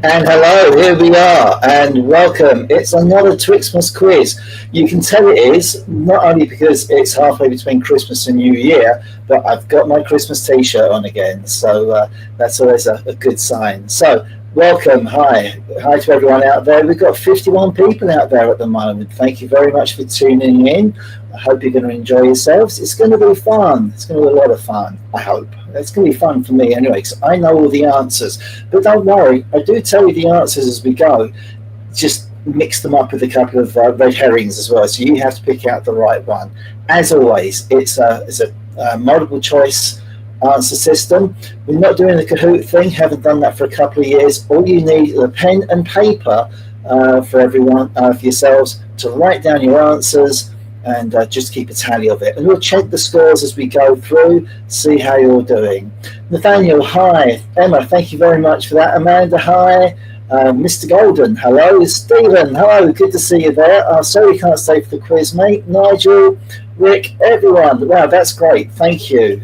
And hello, here we are, and welcome. It's another Twixmas Quiz. You can tell it is, not only because it's halfway between Christmas and New Year, but I've got my Christmas t-shirt on again, so that's always a good sign. So, welcome, hi to everyone out there. We've got 51 people out there at the moment. Thank you very much for tuning in. I hope you're going to enjoy yourselves. It's going to be fun. It's going to be a lot of fun, I hope. It's going to be fun for me anyway, because I know all the answers. But don't worry, I do tell you the answers as we go. Just mix them up with a couple of red herrings as well, so you have to pick out the right one. As always, it's a multiple choice answer system. We're not doing the Kahoot thing, haven't done that for a couple of years. All you need is a pen and paper for everyone, for yourselves, to write down your answers and just keep a tally of it. And we'll check the scores as we go through, see how you're doing. Nathaniel, hi. Emma, thank you very much for that. Amanda, hi. Mr. Golden, hello. Stephen, hello. Good to see you there. Sorry you can't stay for the quiz, mate. Nigel, Rick, everyone. Wow, that's great. Thank you.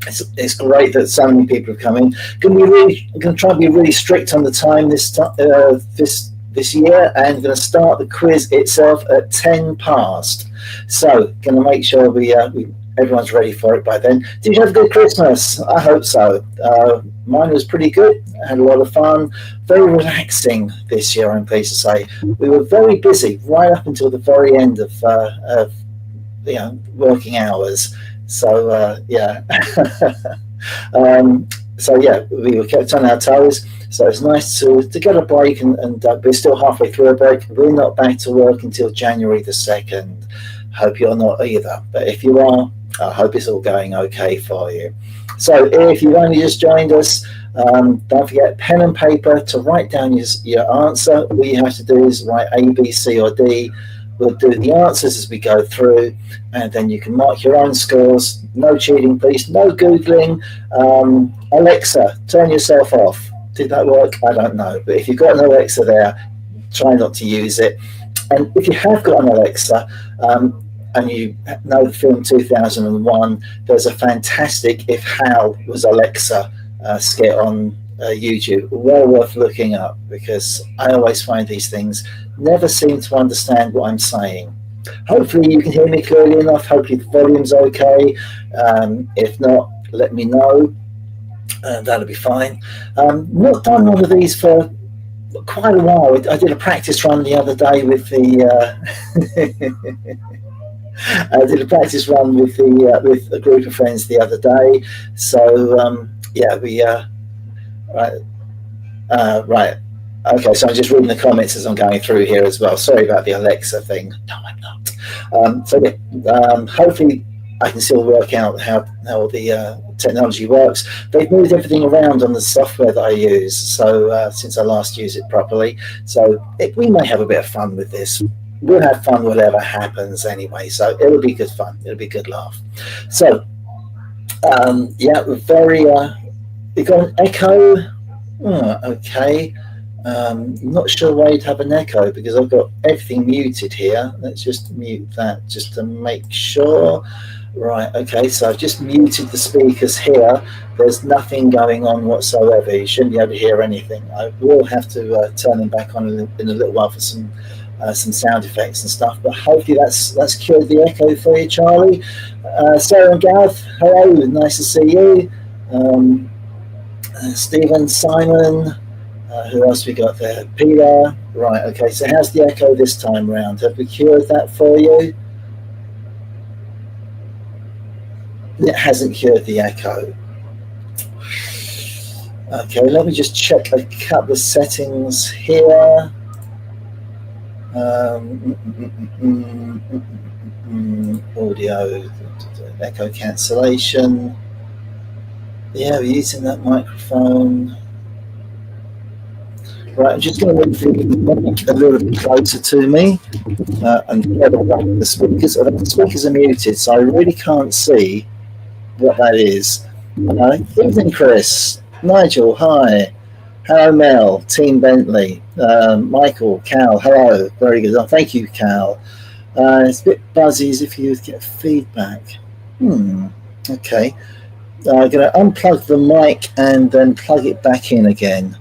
It's great that so many people have come in. I'm going to try and be really strict on the time this year, and going to start the quiz itself at 10 past. So, going to make sure everyone's ready for it by then. Did you have a good Christmas? I hope so. Mine was pretty good. I had a lot of fun. Very relaxing this year, I'm pleased to say. We were very busy right up until the very end of working hours. So we were kept on our toes. So it's nice to get a break, and we're still halfway through a break. We're not back to work until January the 2nd. Hope you're not either. But if you are, I hope it's all going okay for you. So if you've only just joined us, don't forget pen and paper to write down your answer. All you have to do is write A, B, C, or D. We'll do the answers as we go through, and then you can mark your own scores. No cheating, please. No Googling. Alexa, turn yourself off. Did that work? I don't know. But if you've got an Alexa there, try not to use it. And if you have got an Alexa, and you know the film 2001, there's a fantastic If Hal Was Alexa skit on YouTube. Well worth looking up, because I always find these things never seem to understand what I'm saying. Hopefully you can hear me clearly enough. Hopefully the volume's okay. If not, let me know. That'll be fine. Not done one of these for quite a while. I did a practice run the other day with the. I did a practice run with the with a group of friends the other day. So yeah, we right. Right. Okay, so I'm just reading the comments as I'm going through here as well. Sorry about the Alexa thing. No, I'm not. So yeah, hopefully I can still work out how the technology works. They've moved everything around on the software that I use, so since I last used it properly. So we may have a bit of fun with this. We'll have fun whatever happens anyway. So it'll be good fun. It'll be a good laugh. So yeah, we're very. We got an echo. Oh, okay. Not sure why you'd have an echo because I've got everything muted here. Let's just mute that just to make sure. Right, okay, so I've just muted the speakers here. There's nothing going on whatsoever. You shouldn't be able to hear anything. I will have to turn them back on in a little while for some sound effects and stuff, but hopefully that's cured the echo for you, Charlie. Sarah and Gareth, hello, nice to see you. Stephen, Simon, who else we got there? Peter. Right, okay, so how's the echo this time round? Have we cured that for you? It hasn't cured the echo. Okay, let me just check a couple of settings here. Audio, echo cancellation. Yeah, we're using that microphone. Right, I'm just going to move the mic a little bit closer to me and the speakers. The speakers are muted, so I really can't see what that is. Evening, Chris. Nigel, hi. Hello, Mel. Team Bentley. Michael, Cal, hello. Very good. Oh, thank you, Cal. It's a bit buzzy as if you get feedback. Okay. I'm going to unplug the mic and then plug it back in again.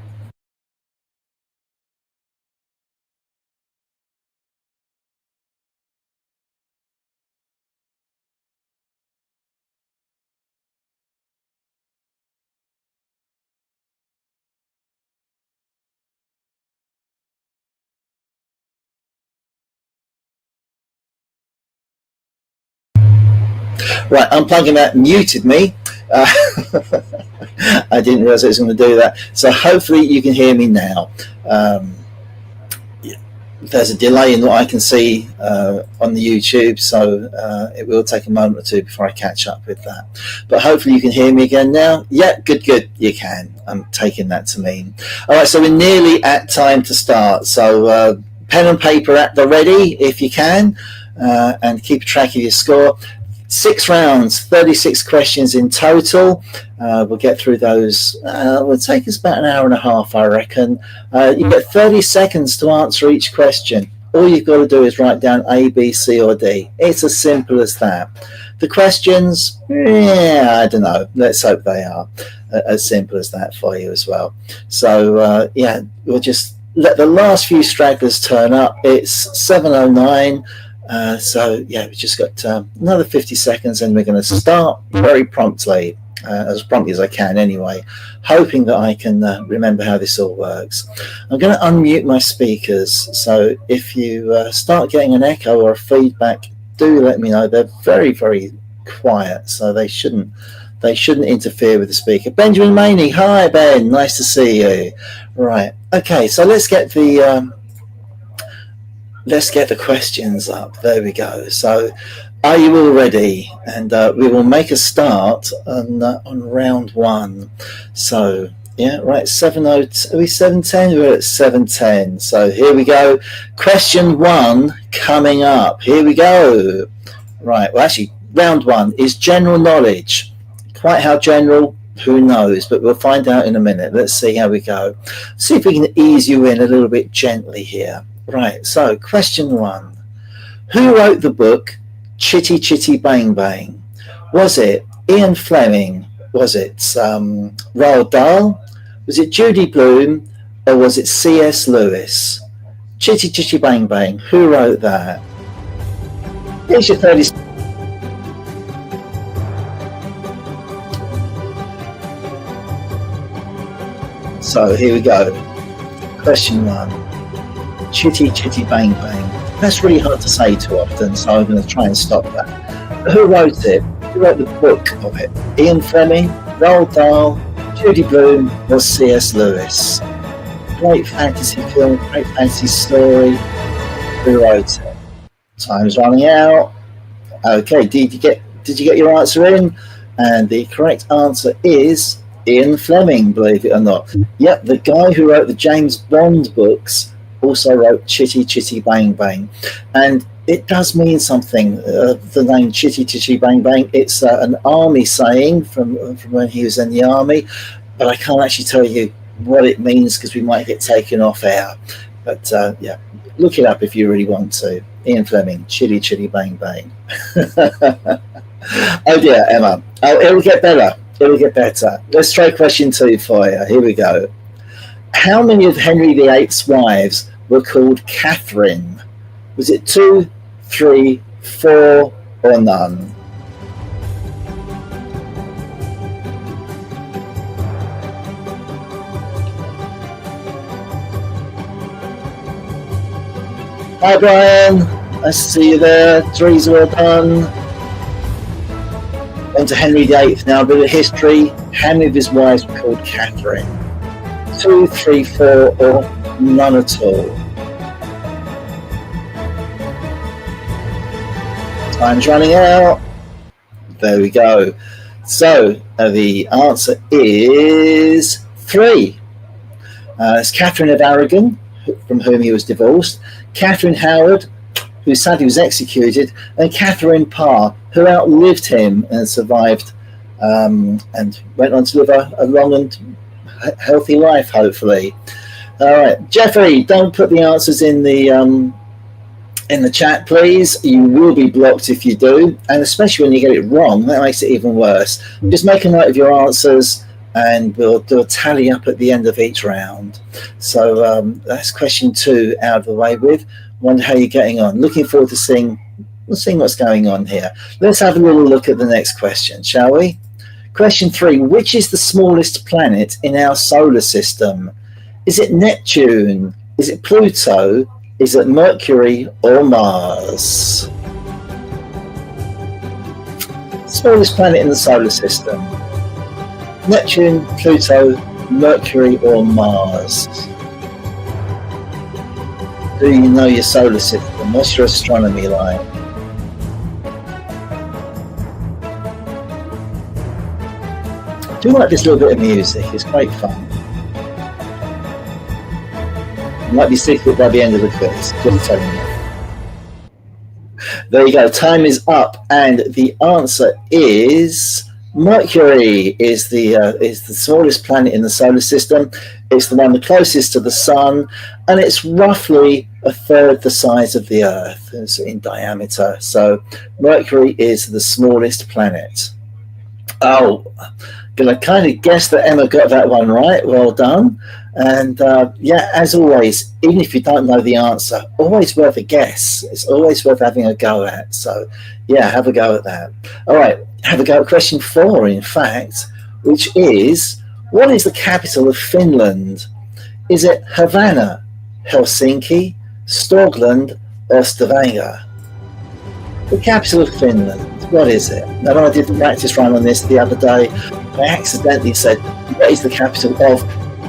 Right, unplugging that muted me. I didn't realize it was going to do that. So hopefully you can hear me now. There's a delay in what I can see on the YouTube, so it will take a moment or two before I catch up with that. But hopefully you can hear me again now. Yeah, good, you can. I'm taking that to mean. All right, so we're nearly at time to start. So pen and paper at the ready if you can, and keep track of your score. 6 rounds, 36 questions in total. We'll get through those. It'll take us about an hour and a half, I reckon. You get 30 seconds to answer each question. All you've got to do is write down A, B, C, or D. It's as simple as that. The questions, I don't know. Let's hope they are as simple as that for you as well. So, yeah, we'll just let the last few stragglers turn up. It's 7:09. So yeah, we've just got another 50 seconds and we're going to start very promptly, as promptly as I can anyway, hoping that I can remember how this all works. I'm going to unmute my speakers, so if you start getting an echo or a feedback, do let me know. They're very, very quiet, so they shouldn't interfere with the speaker. Benjamin Maney, hi Ben, nice to see you. Right, okay, so let's get the questions up. There we go. So are you all ready? And we will make a start on round 1. So yeah, right, 7:02. Are we 7:10? We're at 7:10. So here we go. Question 1 coming up. Here we go. Right, well actually round 1 is general knowledge. Quite how general, who knows, but we'll find out in a minute. Let's see how we go. See if we can ease you in a little bit gently here. Right, so question 1. Who wrote the book Chitty Chitty Bang Bang? Was it Ian Fleming? Was it Roald Dahl? Was it Judy Blume? Or was it C.S. Lewis? Chitty Chitty Bang Bang, who wrote that? Here's your 30 seconds. 30 So here we go. Question 1. Chitty Chitty Bang Bang. That's really hard to say too often, so I'm going to try and stop that. Who wrote it? Who wrote the book of it? Ian Fleming, Roald Dahl, Judy Blume, or C.S. Lewis? Great fantasy film, great fantasy story. Who wrote it? Time's running out. Okay, did you get your answer in? And the correct answer is Ian Fleming, believe it or not. Yep, the guy who wrote the James Bond books also wrote Chitty Chitty Bang Bang. And it does mean something, the name Chitty Chitty Bang Bang. It's an army saying from when he was in the army, but I can't actually tell you what it means because we might get taken off air. But yeah, look it up if you really want to. Ian Fleming, Chitty Chitty Bang Bang. Oh dear, Emma. Oh, it'll get better. It'll get better. Let's try question 2 for you. Here we go. How many of Henry VIII's wives were called Catherine? Was it 2, 3, 4, or none? Hi Brian, nice to see you there. 3's well done. On to Henry VIII now, a bit of history. How many of his wives were called Catherine? 2, 3, 4, or none at all? Time's running out. There we go. So the answer is 3. It's Catherine of Aragon, from whom he was divorced, Catherine Howard, who sadly was executed, and Catherine Parr, who outlived him and survived and went on to live a long and healthy life, hopefully. All right, Jeffrey, don't put the answers in the chat, please. You will be blocked if you do, and especially when you get it wrong, that makes it even worse. Just make a note of your answers, and we'll do a tally up at the end of each round. So that's question 2 out of the way with. Wonder how you're getting on. Looking forward to seeing what's going on here. Let's have a little look at the next question, shall we? Question 3. Which is the smallest planet in our solar system? Is it Neptune? Is it Pluto? Is it Mercury or Mars? Smallest planet in the solar system. Neptune, Pluto, Mercury or Mars? Do you know your solar system? What's your astronomy like? Do you like this little bit of music? It's great fun. You might be sick of it by the end of the quiz, just telling you. There you go, time is up, and the answer is Mercury is the smallest planet in the solar system. It's the one the closest to the sun, and it's roughly a third the size of the Earth. It's in diameter. So Mercury is the smallest planet. Oh, gonna kind of guess that Emma got that one right. Well done. And yeah, as always, even if you don't know the answer, always worth a guess. It's always worth having a go at. So yeah, have a go at that. All right, have a go at question 4, in fact, which is, what is the capital of Finland? Is it Havana, Helsinki, Stockholm, or Stavanger? The capital of Finland, what is it? Now, I did the practice run on this the other day. I accidentally said, what is the capital of,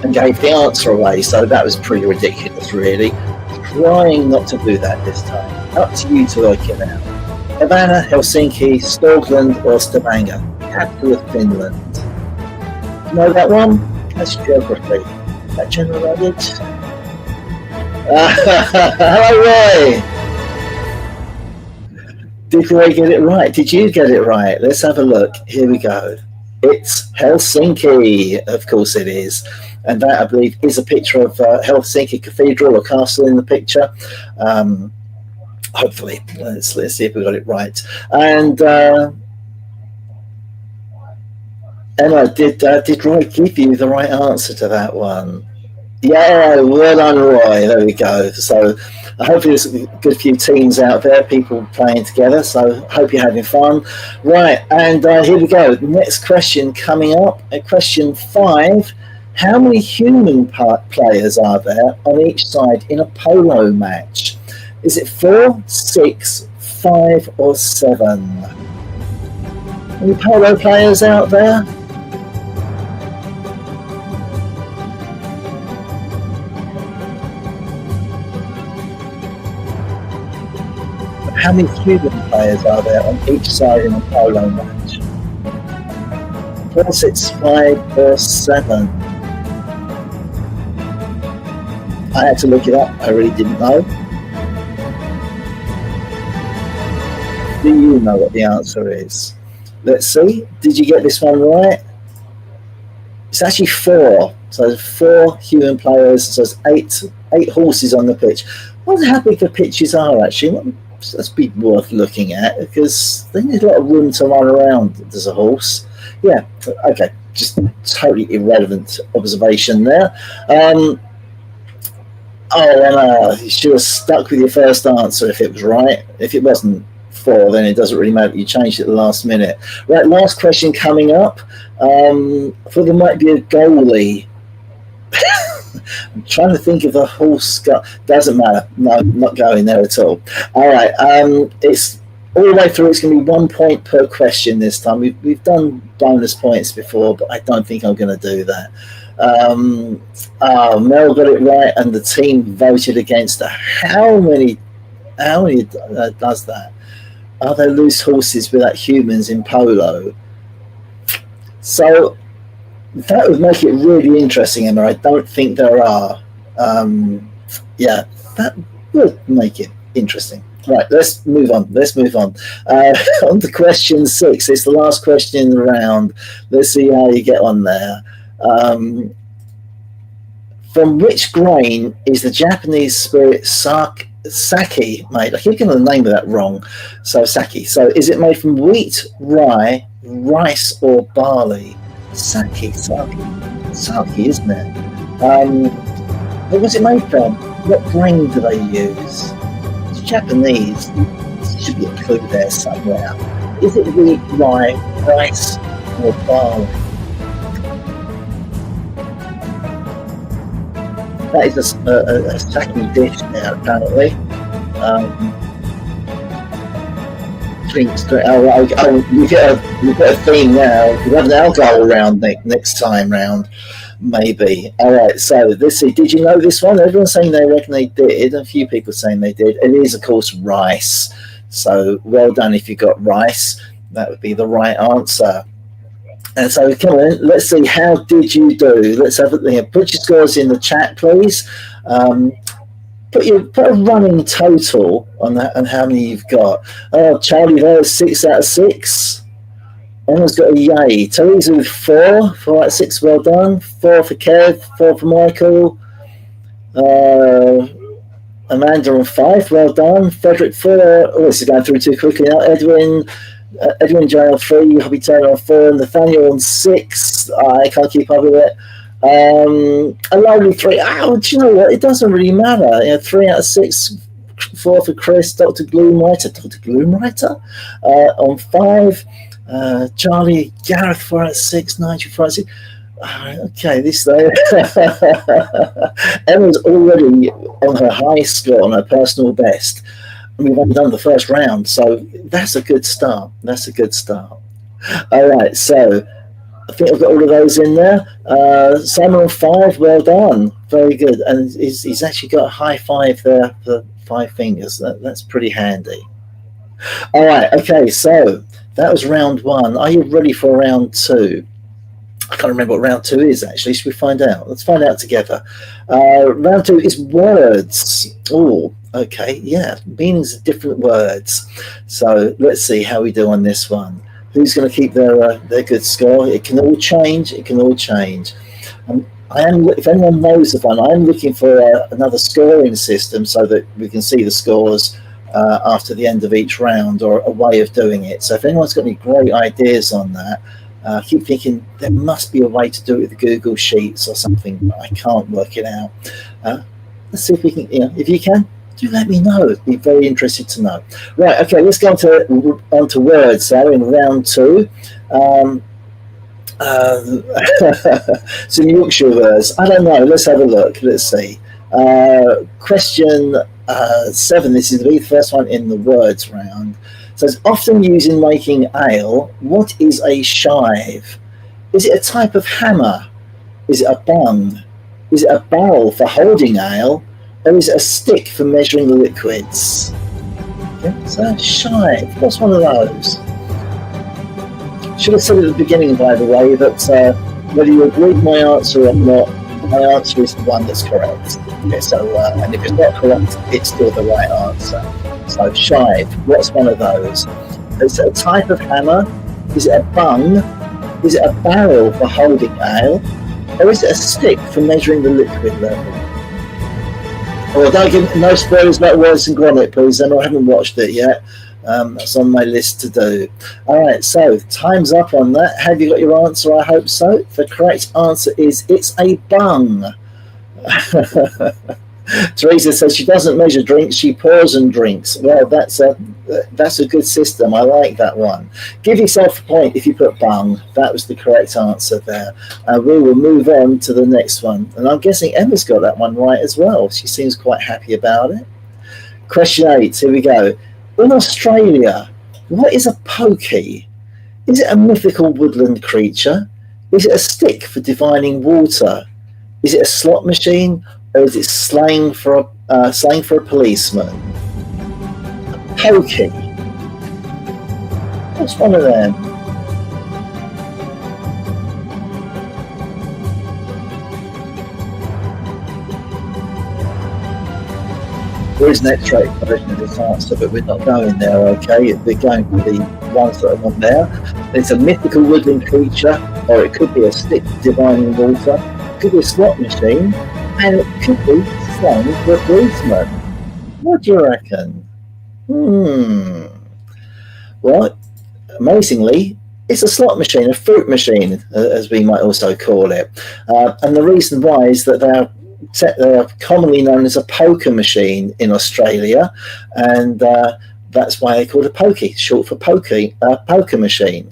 and gave the answer away, so that was pretty ridiculous, really. Trying not to do that this time. Up to you to work it out. Havana, Helsinki, Stockholm, or Stavanger? Capital of Finland. You know that one? That's geography. That general knowledge? Hello, Roy! Did Roy get it right? Did you get it right? Let's have a look. Here we go. It's Helsinki. Of course it is. And that, I believe, is a picture of Helsinki Cathedral or Castle in the picture. Hopefully. Let's see if we got it right. And Emma, did Roy give you the right answer to that one? Yeah, well done, Roy. There we go. So hopefully there's a good few teams out there, people playing together. So hope you're having fun. Right, and here we go. The next question coming up, question 5. How many human players are there on each side in a polo match? Is it 4, 6, 5, or 7? Any polo players out there? How many human players are there on each side in a polo match? 4, 6, 5, or 7? I had to look it up. I really didn't know. Do you know what the answer is? Let's see. Did you get this one right? It's actually 4. So there's 4 human players. So there's 8 horses on the pitch. I wonder how big the pitches are actually. That's be worth looking at because they need a lot of room to run around as a horse. Yeah. Okay. Just totally irrelevant observation there. You should have stuck with your first answer if it was right. If it wasn't 4, then it doesn't really matter. You changed it at the last minute. Right, last question coming up. I thought there might be a goalie. I'm trying to think of a horse. Doesn't matter. No, not going there at all. All right. It's all the way through. It's going to be 1 point per question this time. We've done bonus points before, but I don't think I'm going to do that. Mel got it right, and the team voted against her. How many does that? Are there loose horses without humans in polo? So that would make it really interesting, Emma. I don't think there are. That would make it interesting. Right, let's move on. On to question 6. It's the last question in the round. Let's see how you get on there. From which grain is the Japanese spirit sake made? I keep getting the name of that wrong. So sake. So is it made from wheat, rye, rice, or barley? Sake, isn't it? What was it made from? What grain do they use? It's Japanese. There should be a clue there somewhere. Is it wheat, rye, rice, or barley? That is a sake dish now, apparently. We've got a theme now. We'll have an alcohol round next time round, maybe. All right, so let's see. Did you know this one? Everyone's saying they reckon they did. A few people saying they did. It is, of course, rice. So well done if you got rice. That would be the right answer. And so, come on, let's see, how did you do? Let's have put your scores in the chat, please. Put a running total on that and how many you've got. Charlie there, 6 out of 6. Emma's got a yay. Teresa with 4 out of 6, well done. 4 for Kev, 4 for Michael. Amanda on 5, well done. Frederick 4. Oh, this is going through too quickly now. Edwin J on 3, Hobby Taylor on 4, and Nathaniel on 6. I can't keep up with it. A lonely 3. Do you know what? It doesn't really matter. 3 out of 6. 4 for Chris. Dr. Gloomwriter on 5. Charlie Gareth 4 out of 6. Nigel 4 out of 6. Okay, this though. Emma's already on her high score, on her personal best. We've only done the first round, so that's a good start. All right, so I think I've got all of those in there. Simon on 5, well done, very good, and he's actually got a high 5 there for 5 fingers. That's pretty handy. All right, okay, so that was round 1. Are you ready for round 2? I can't remember what round 2 is, actually. Should we find out? Let's find out together. Round 2 is words. Oh, okay, yeah, meanings of different words. So let's see how we do on this one. Who's going to keep their good score? It can all change. If anyone knows of one, I'm looking for another scoring system so that we can see the scores after the end of each round, or a way of doing it. So if anyone's got any great ideas on that, I keep thinking there must be a way to do it with Google Sheets or something, but I can't work it out. Let's see if we can, if you can, do let me know. I'd be very interested to know. Right, okay, let's go on to words. So in round 2, Um, some Yorkshire words. I don't know. Let's have a look. Let's see. Question 7. This is the first one in the words round. So it's often used in making ale. What is a shive? Is it a type of hammer? Is it a bung? Is it a barrel for holding ale? Or is it a stick for measuring the liquids? Okay, so shive. What's one of those? Should have said at the beginning, by the way, that whether you agree with my answer or not, my answer is the one that's correct. Okay, so, and if it's not correct, it's still the right answer. So shive, what's one of those? Is it a type of hammer? Is it a bung? Is it a barrel for holding ale? Or is it a stick for measuring the liquid level? Well, don't give no spoilers about Wallace and Gromit, please, then I haven't watched it yet. That's on my list to do. Alright, so time's up on that. Have you got your answer? I hope so. The correct answer is it's a bung. Teresa says she doesn't measure drinks, she pours and drinks. Well, that's a good system. I like that one. Give yourself a point if you put bung. That was the correct answer there. We will move on to the next one. And I'm guessing Emma's got that one right as well. She seems quite happy about it. Question 8, here we go. In Australia, what is a pokey? Is it a mythical woodland creature? Is it a stick for divining water? Is it a slot machine? Or is it slang for a policeman? A pokey. What's one of them? There is an X-ray version of this answer, but we're not going there, okay? We're going for the ones that are on there. It's a mythical woodland creature, or it could be a stick divining water, it could be a slot machine, and it could be slang for a policeman. What do you reckon? Well, amazingly, it's a slot machine, a fruit machine, as we might also call it. And the reason why is that they're commonly known as a poker machine in Australia, and that's why they're called a pokey, short for poker machine.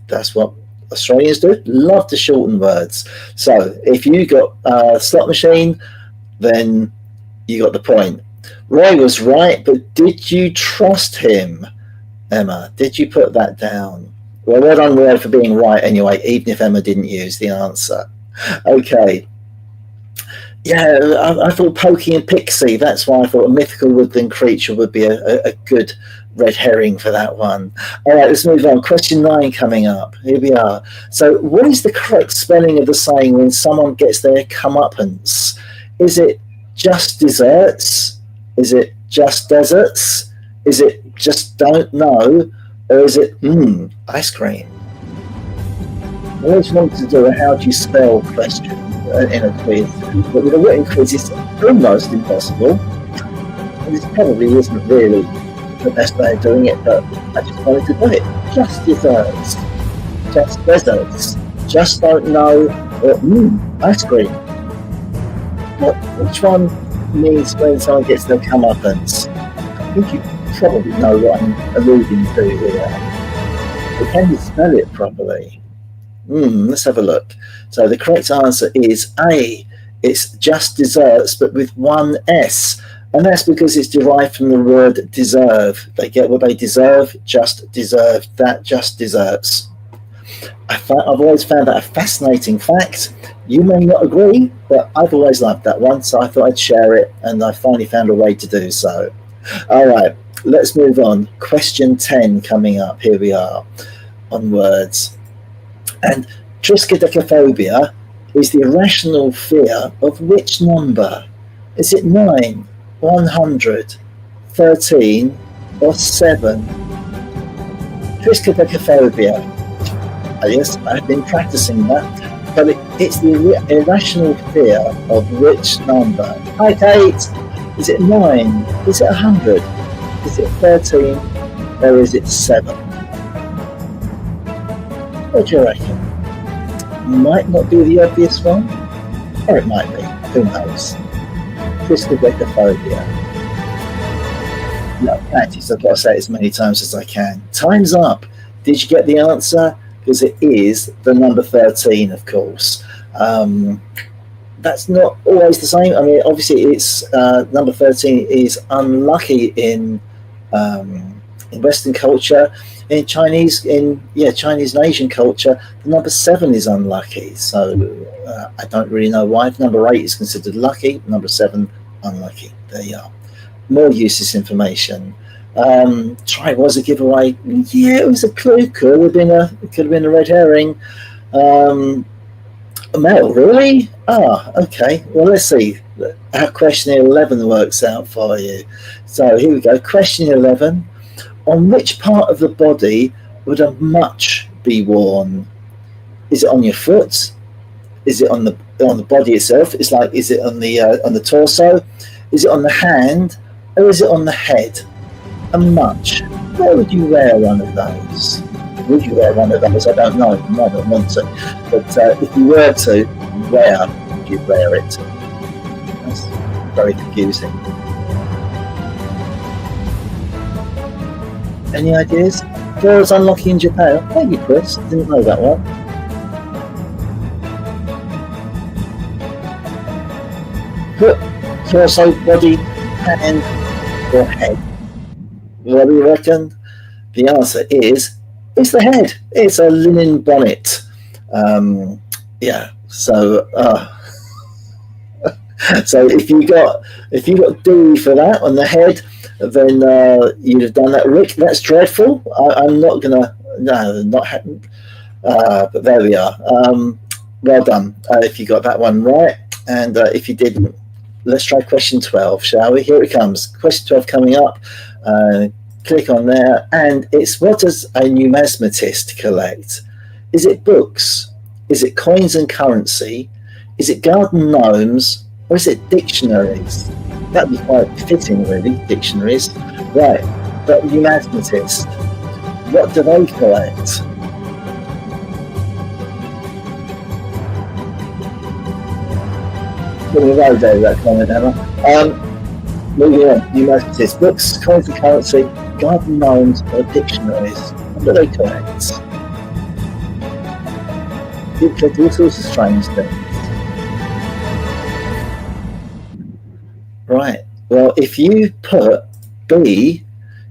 That's what Australians do. Love to shorten words. So if you got a slot machine, then you got the point. Roy was right, but did you trust him, Emma? Did you put that down? Well done, Roy, for being right anyway, even if Emma didn't use the answer. Okay. Yeah, I thought Pokey and Pixie. That's why I thought a mythical woodland creature would be a good red herring for that one. All right, let's move on. Question 9 coming up. Here we are. So what is the correct spelling of the saying when someone gets their comeuppance? Is it just desserts? Is it just deserts? Is it just don't know? Or is it ice cream? I always wanted to do a how do you spell question in a quiz, but with a written quiz it's almost impossible, and it probably isn't really the best way of doing it, but I just wanted to do it. Just desserts, just deserts, just don't know, or ice cream. Which one means when someone gets their comeuppance? I think you probably know what I'm alluding to here. But can you spell it properly? Let's have a look. So the correct answer is A. It's just desserts, but with one S. And that's because it's derived from the word deserve. They get what they deserve, just deserve, that just deserts. I've always found that a fascinating fact. You may not agree, but I've always loved that one, so I thought I'd share it, and I finally found a way to do so. All right, let's move on. Question 10 coming up. Here we are on words. And triskaidekaphobia is the irrational fear of which number? Is it 9, 100, 13, or 7? Triskaidekaphobia. Yes, I've been practicing that, but it's the irrational fear of which number? Hi, Kate. Is it 9? Is it 100? Is it 13? Or is it 7? What do you reckon? Might not be the obvious one, or it might be. Who knows? Triskaidekaphobia. No, practice. I've got to say it as many times as I can. Time's up. Did you get the answer? because it is the number 13, of course. That's not always the same. I mean, obviously, it's number 13 is unlucky in Western culture. In Chinese and Asian culture, the number 7 is unlucky. So I don't really know why. Number 8 is considered lucky. Number 7 unlucky. There you are. More useless information. Try was a giveaway. Yeah, it was a clue. Could have been a red herring. Mel, really? Okay. Well, let's see how question 11 works out for you. So here we go. Question 11. On which part of the body would a mutch be worn? Is it on your foot? Is it on the body itself? Is it on the torso? Is it on the hand? Or is it on the head? A mutch. Where would you wear one of those? Would you wear one of those? I don't know. You might not want to. But if you were to, where would you wear it? That's very confusing. Any ideas? Doors unlucky in Japan. Thank you, Chris. Didn't know that one. Foot, torso, body, hand, or head? What do you reckon? The answer is it's the head. It's a linen bonnet. So so if you got D for that on the head, then you'd have done that, Rick. That's dreadful. I'm not gonna. No, not happen. But there we are. Well done if you got that one right, and if you didn't, let's try question 12, shall we? Here it comes. Question 12 coming up. Click on there, and it's what does a numismatist collect? Is it books? Is it coins and currency? Is it garden gnomes? Or is it dictionaries? That would be quite fitting, really, dictionaries. Right, but numismatist, what do they collect? Putting a road there with that comment, Emma. Moving on, numismatist, books, coins and currency, garden gnomes, or dictionaries. What do they collect? You collect all sorts of strange things. Right. Well, if you put B,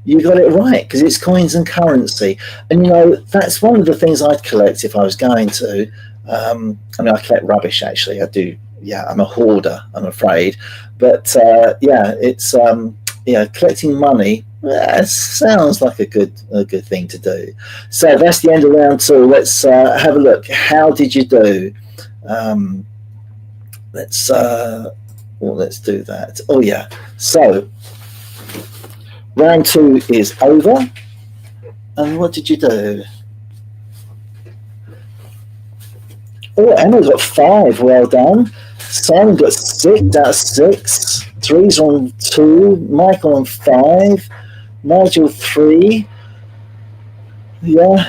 you got it right, because it's coins and currency. And, that's one of the things I'd collect if I was going to. I collect rubbish, actually. I do. Yeah, I'm a hoarder, I'm afraid. But, it's, collecting money sounds like a good thing to do. So that's the end of round 2. Let's have a look. How did you do? Let's do that. Oh, yeah. So round 2 is over. And what did you do? Oh, Emma got 5. Well done. Simon got 6 out of 6. 3's on 2. Michael on 5. Nigel 3. Yeah.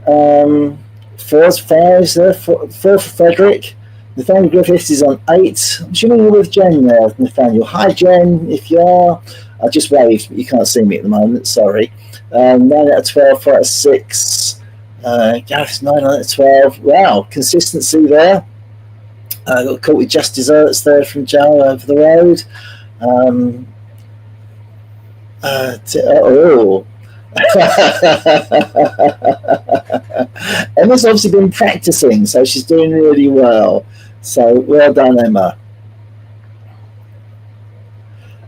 4's 5's there. 4 for Frederick. Nathaniel Griffiths is on 8. I'm assuming you're with Jen there, Nathaniel. Hi, Jen, if you are. I just waved, but you can't see me at the moment. Sorry. 9 out of 12. 4 out of 6. Gareth's 9 out of 12. Wow, consistency there. Got caught with just desserts there from Joe over the road. Emma's obviously been practicing, so she's doing really well. So well done, Emma.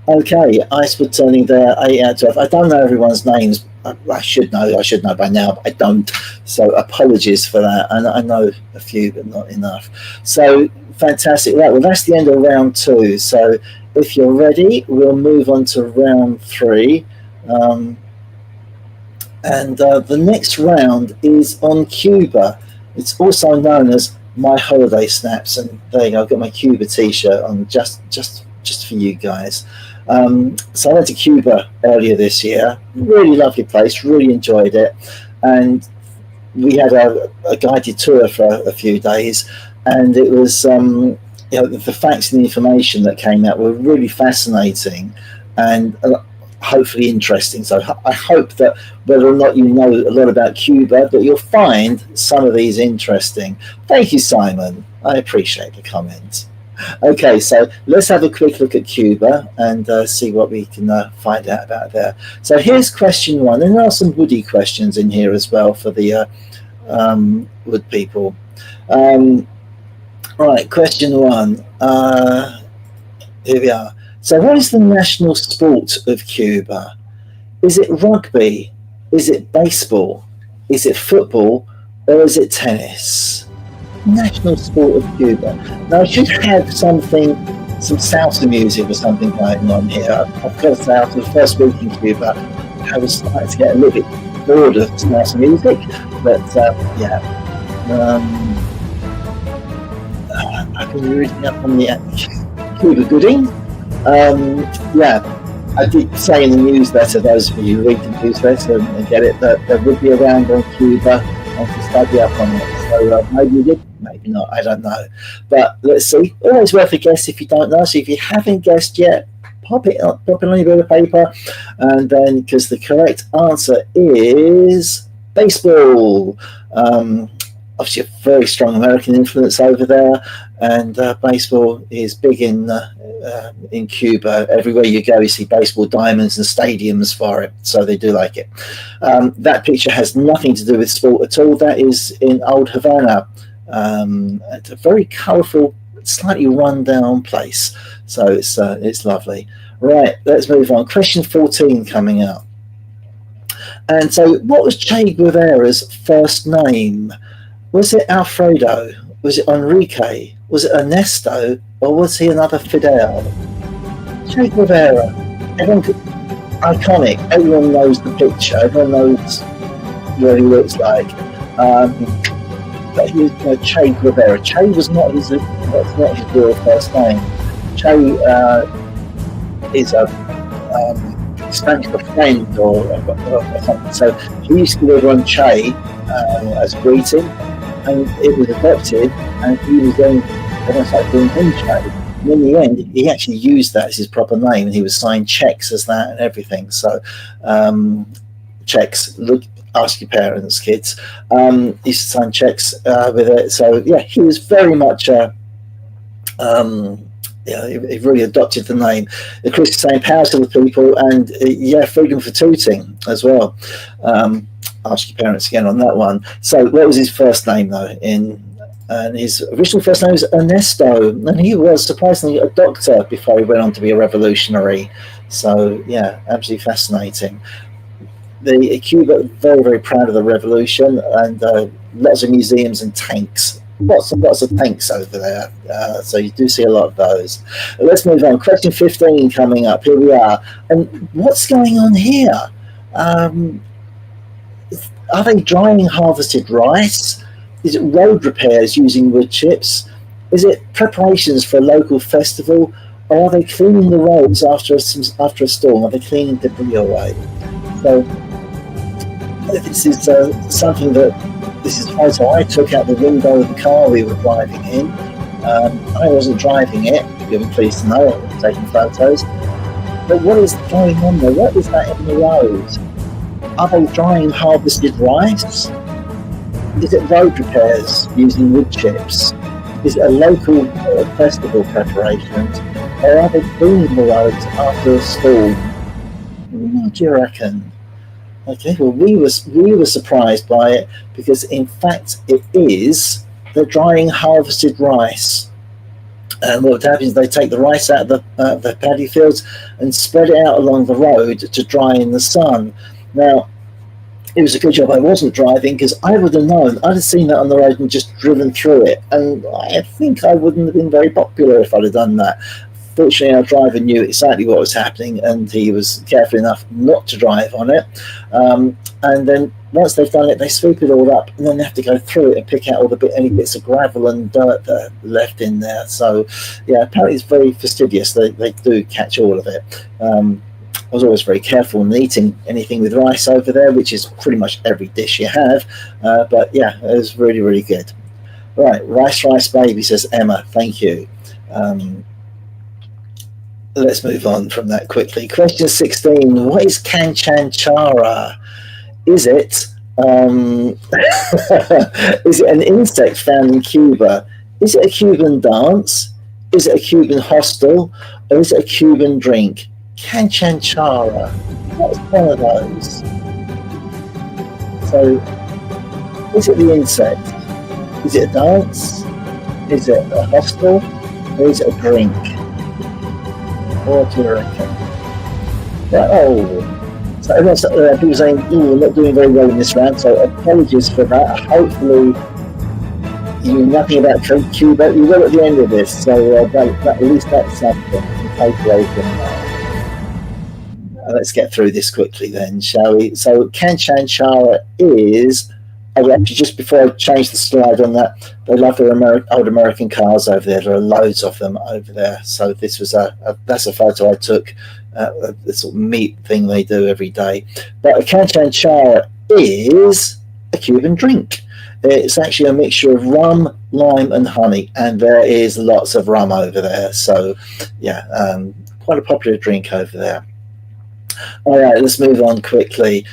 Okay, Icewood turning there, 8 out of 12. I don't know everyone's names. I should know by now, but I don't. So apologies for that. I know a few, but not enough. So fantastic. Right, well, that's the end of round 2. So if you're ready, we'll move on to round 3. And the next round is on Cuba. It's also known as My Holiday Snaps. And there you go, I've got my Cuba t-shirt on just for you guys. So I went to Cuba earlier this year. Really lovely place, really enjoyed it. And we had a guided tour for a few days. And it was, the facts and the information that came out were really fascinating. And hopefully interesting. So I hope that whether or not you know a lot about Cuba, that you'll find some of these interesting. Thank you, Simon. I appreciate the comments. Okay, so let's have a quick look at Cuba and see what we can find out about there. So here's question one, and there are some woody questions in here as well for the wood people. Right, question one. Here we are. So what is the national sport of Cuba? Is it rugby? Is it baseball? Is it football? Or is it tennis? National sport of Cuba. Now I should have some salsa music or something going on here. I've got to say, after the first week in Cuba, I was starting to get a little bit bored of salsa music, but yeah. I've been reading up on the Cuba Gooding. Yeah, I did say in the newsletter, those of you who read the newsletter and get it, that there would be a round on Cuba and to study up on it. So maybe you did, maybe not, I don't know. But let's see. Always worth a guess if you don't know. So if you haven't guessed yet, pop it on your bit of paper, and then, because the correct answer is baseball. Obviously a very strong American influence over there, and baseball is big in Cuba. Everywhere you go, you see baseball diamonds and stadiums for it, so they do like it. That picture has nothing to do with sport at all. That is in Old Havana. It's a very colourful, slightly run-down place, so it's lovely. Right, let's move on. Question 14 coming up. And so, what was Che Guevara's first name? Was it Alfredo? Was it Enrique? Was it Ernesto? Or was he another Fidel? Che Guevara. Iconic. Everyone knows the picture. Everyone knows what he looks like. But he was Che Guevara. Che was not his real first name. Che is a Spanish for friend or something. So he used to live on Che as a greeting, and it was adopted, and he was then almost like doing him Che. And in the end, he actually used that as his proper name, and he was signed checks as that and everything. So checks, ask your parents, kids. He used to sign checks with it. So yeah, he was very much he really adopted the name. The Chris is saying power to the people, and freedom for tooting as well. Ask your parents again on that one. So what was his first name though? And his original first name was Ernesto, and he was surprisingly a doctor before he went on to be a revolutionary. So yeah, absolutely fascinating. The Cuba, very, very proud of the revolution, and lots of museums and tanks. Lots and lots of tanks over there. So you do see a lot of those. Let's move on. Question 15 coming up. Here we are. And what's going on here? Are they drying harvested rice? Is it road repairs using wood chips? Is it preparations for a local festival? Or are they cleaning the roads after a storm? Are they cleaning debris away? So this is something this is a photo I took out the window of the car we were driving in. I wasn't driving it, you'll be pleased to know. I was taking photos. But what is going on there? What is that in the road? Are they drying harvested rice? Is it road repairs using wood chips? Is it a local festival preparations? Or are they cleaning the roads after a storm? What do you reckon? Okay, well, we were surprised by it because, in fact, they're drying harvested rice. And what happens is they take the rice out of the paddy fields and spread it out along the road to dry in the sun. Now, it was a good job I wasn't driving, because I would have known. I'd have seen that on the road and just driven through it. And I think I wouldn't have been very popular if I'd have done that. Fortunately, our driver knew exactly what was happening, and he was careful enough not to drive on it. And then once they've done it, they sweep it all up, and then they have to go through it and pick out all any bits of gravel and dirt that are left in there. So, yeah, apparently it's very fastidious. They do catch all of it. I was always very careful in eating anything with rice over there, which is pretty much every dish you have. But yeah, it was really, really good. Right, rice baby, says Emma. Thank you. let's move on from that quickly. Question 16. What is Canchanchara? Is it is it an insect found in Cuba? Is it a Cuban dance? Is it a Cuban hostel? Or is it a Cuban drink? Canchanchara. What's one of those? So, is it the insect? Is it a dance? Is it a hostel? Or is it a drink? What do you reckon? So everyone's people saying, we're not doing very well in this round, so apologies for that. Hopefully you knew nothing about Cuba. You will at the end of this, so at least that's something to take away from that. Let's get through this quickly then, shall we? So Canchanchara is... Oh, actually, just before I change the slide on that, they love their old American cars over there. There are loads of them over there. So this was that's a photo I took, the sort of meat thing they do every day. But a Canchanchara is a Cuban drink. It's actually a mixture of rum, lime, and honey, and there is lots of rum over there. So, yeah, quite a popular drink over there. All right, let's move on quickly.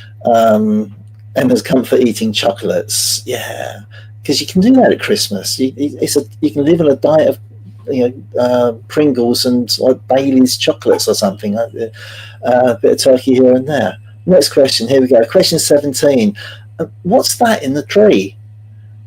Emma's comfort eating chocolates, yeah, because you can do that at Christmas. You can live on a diet of Pringles and like Bailey's chocolates or something, a bit of turkey here and there. Next question, here we go. Question 17. What's that in the tree?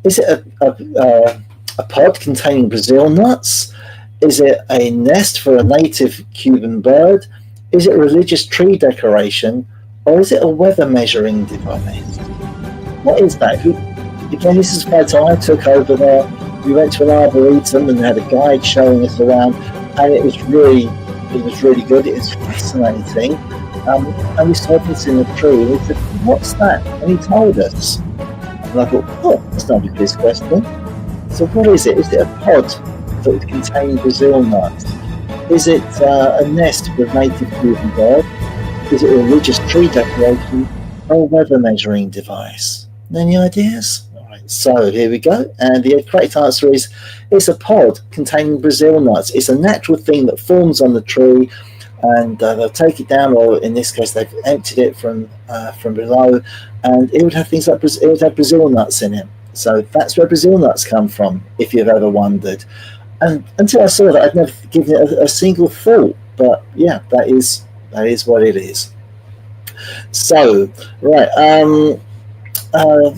Is it a pod containing Brazil nuts? Is it a nest for a native Cuban bird? Is it a religious tree decoration? Or is it a weather measuring device? What is that? Again, this is a photo I took over there. We went to an arboretum and had a guide showing us around, and it was really good. It was fascinating. And we saw this in a tree, and we said, "What's that?" And he told us. And I thought, "Oh, that's not a quiz question." So what is it? Is it a pod that would contain Brazil nuts? Is it a nest for a native Cuban bird? Is it a religious tree decoration or a weather measuring device? Any ideas? All right, so here we go. And the correct answer is it's a pod containing Brazil nuts. It's a natural thing that forms on the tree, and they'll take it down, or in this case, they've emptied it from below, and it would have things like it would have Brazil nuts in it. So that's where Brazil nuts come from, if you've ever wondered. And until I saw that, I'd never given it a single thought. But yeah, that is what it is. So, right,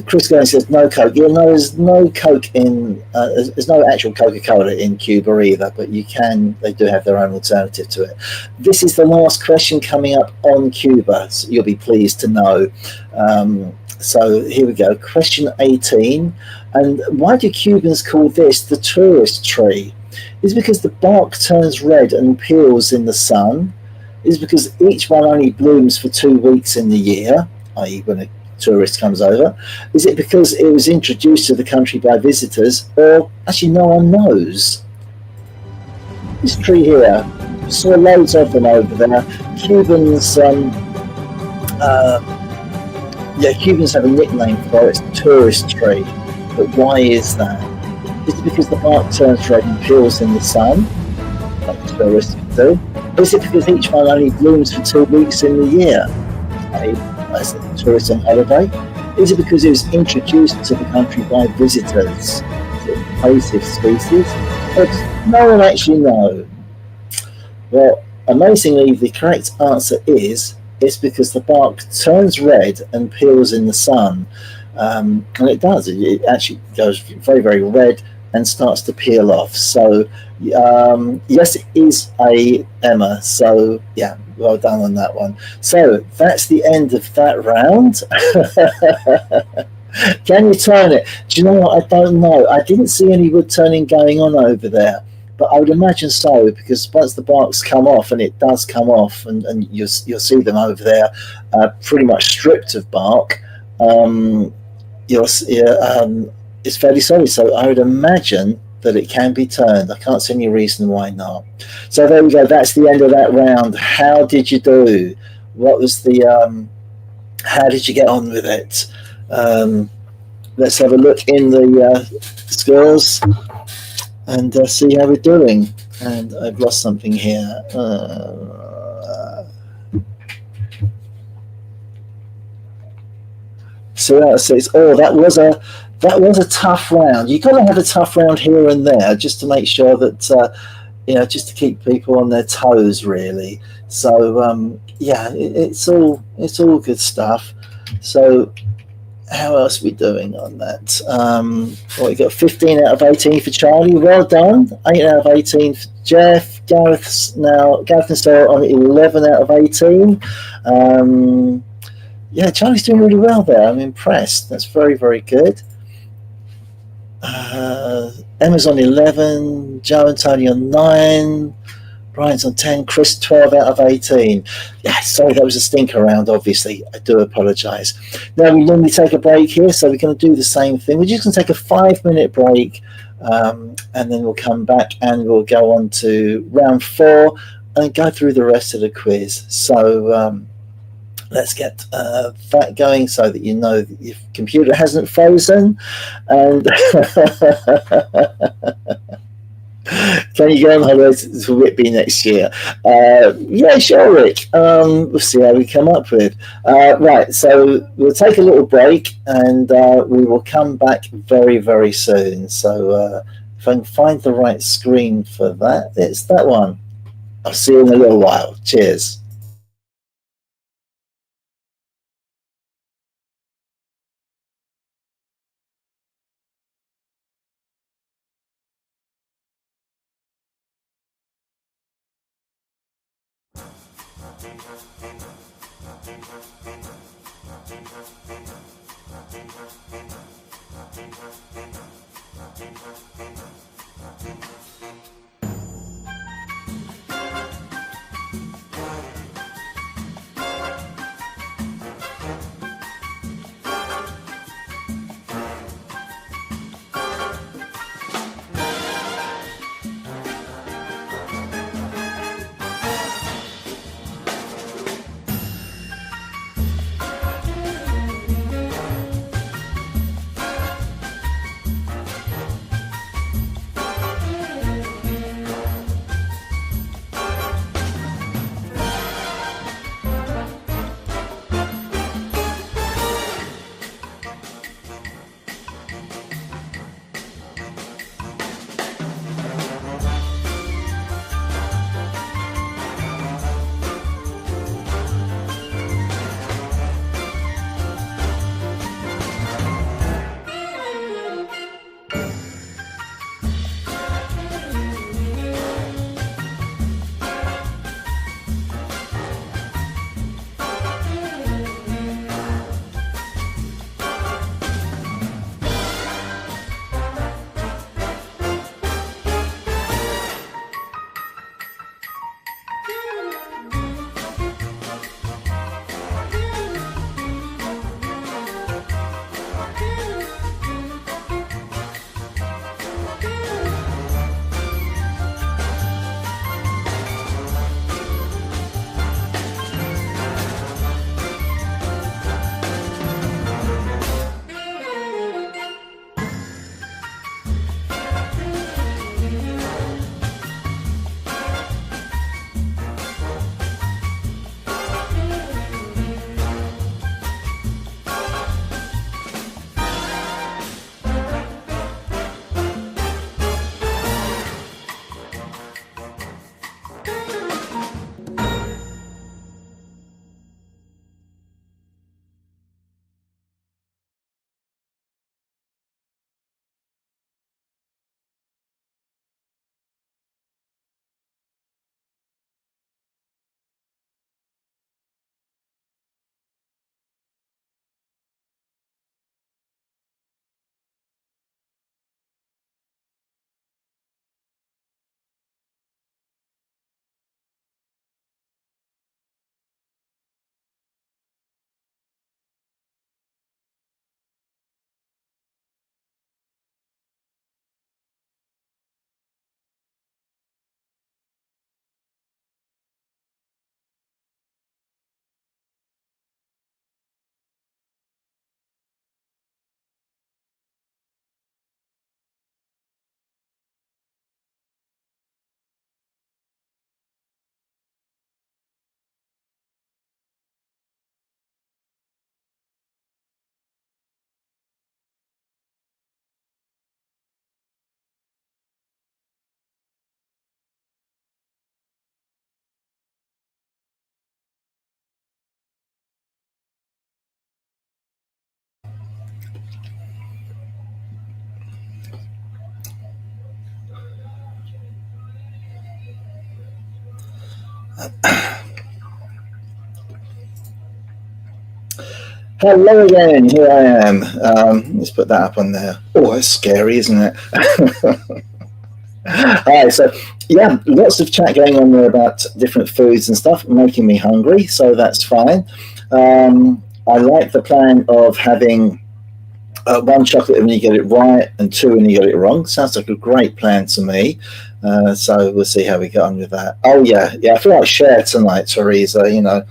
Chris Glenn says no Coke. Yeah, no, there's no Coke in, there's no actual Coca-Cola in Cuba either, but they do have their own alternative to it. This is the last question coming up on Cuba, so you'll be pleased to know. So here we go, question 18. And why do Cubans call this the tourist tree? Is it because the bark turns red and peels in the sun? Is it because each one only blooms for 2 weeks in the year, i.e. when a tourist comes over? Is it because it was introduced to the country by visitors? Or actually no one knows? This tree here, saw loads of them over there. Cubans Cubans have a nickname for it. It's tourist tree. But why is that? Is it because the bark turns red and peels in the sun, like tourists do? Or is it because each one only blooms for 2 weeks in the year, as the tourists on holiday? Is it because it was introduced to the country by visitors? Is it an invasive species? Or does no one actually know? Well, amazingly, the correct answer is it's because the bark turns red and peels in the sun. And it does. It actually goes very, very red and starts to peel off. So, yes, it is a Emma. So, yeah, well done on that one. So, that's the end of that round. Can you turn it? Do you know what? I don't know. I didn't see any wood turning going on over there. But I would imagine so, because once the barks come off, and it does come off, and you'll see them over there pretty much stripped of bark, it's fairly solid. So I would imagine that it can be turned. I can't see any reason why not. So there we go. That's the end of that round. How did you do? What was the... how did you get on with it? Let's have a look in the scores. and see how we're doing. And I've lost something here. So that says, oh, that was a tough round. You've got to have a tough round here and there just to make sure that just to keep people on their toes, really. So yeah, it's all good stuff. So how else are we doing on that? Well, we got 15 out of 18 for Charlie. Well done. 8 out of 18 for Jeff. Gareth and Sarah on 11 out of 18. Yeah, Charlie's doing really well there. I'm impressed. That's very, very good. Emma's on 11. Joe and Tony on 9. Brian's on 10. Chris 12 out of 18. Yeah, sorry, that was a stinker round, obviously. I do apologise. Now, we normally take a break here, so we're going to do the same thing. We're just going to take a 5-minute break, and then we'll come back and we'll go on to round 4 and go through the rest of the quiz. So let's get that going so that you know that your computer hasn't frozen. And can you go on holiday to Whitby next year? Yeah, sure, Rick. We'll see how we come up with. Right, so we'll take a little break and we will come back very, very soon. So if I can find the right screen for that, it's that one. I'll see you in a little while. Cheers. Hello again, here I am. Let's put that up on there. Oh, it's scary, isn't it? Alright, so yeah, lots of chat going on there about different foods and stuff, making me hungry, so that's fine. I like the plan of having one chocolate when you get it right and two when you get it wrong. Sounds like a great plan to me. So we'll see how we get on with that. Oh yeah, I feel like share tonight, Teresa. You know,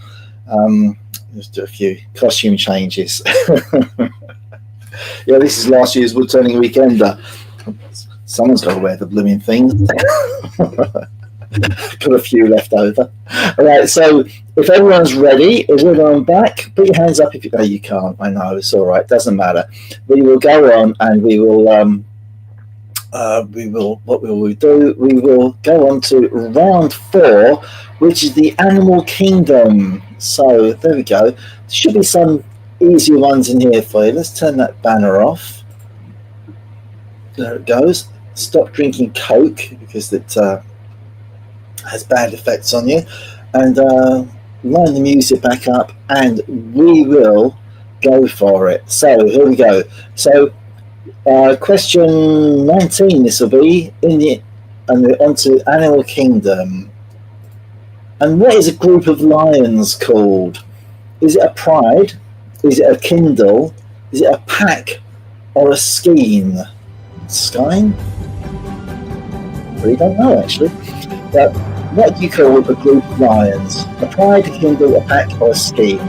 just do a few costume changes. Yeah, this is last year's wood turning weekender. Someone's got to wear the blooming thing. Got a few left over. All right, so if everyone's ready, is everyone back? Put your hands up if you. No, you can't. I know, it's all right. Doesn't matter. We will go on, and we will. What will we do? We will go on to round 4, which is the animal kingdom. So there we go. There should be some easier ones in here for you. Let's turn that banner off. There it goes. Stop drinking Coke because it has bad effects on you. And line the music back up, and we will go for it. So here we go. So question 19. This will be onto Animal Kingdom. And what is a group of lions called? Is it a pride? Is it a kindle? Is it a pack or a skein? Skein? Really don't know actually. But what do you call a group of lions? A pride, a kindle, a pack, or a skein?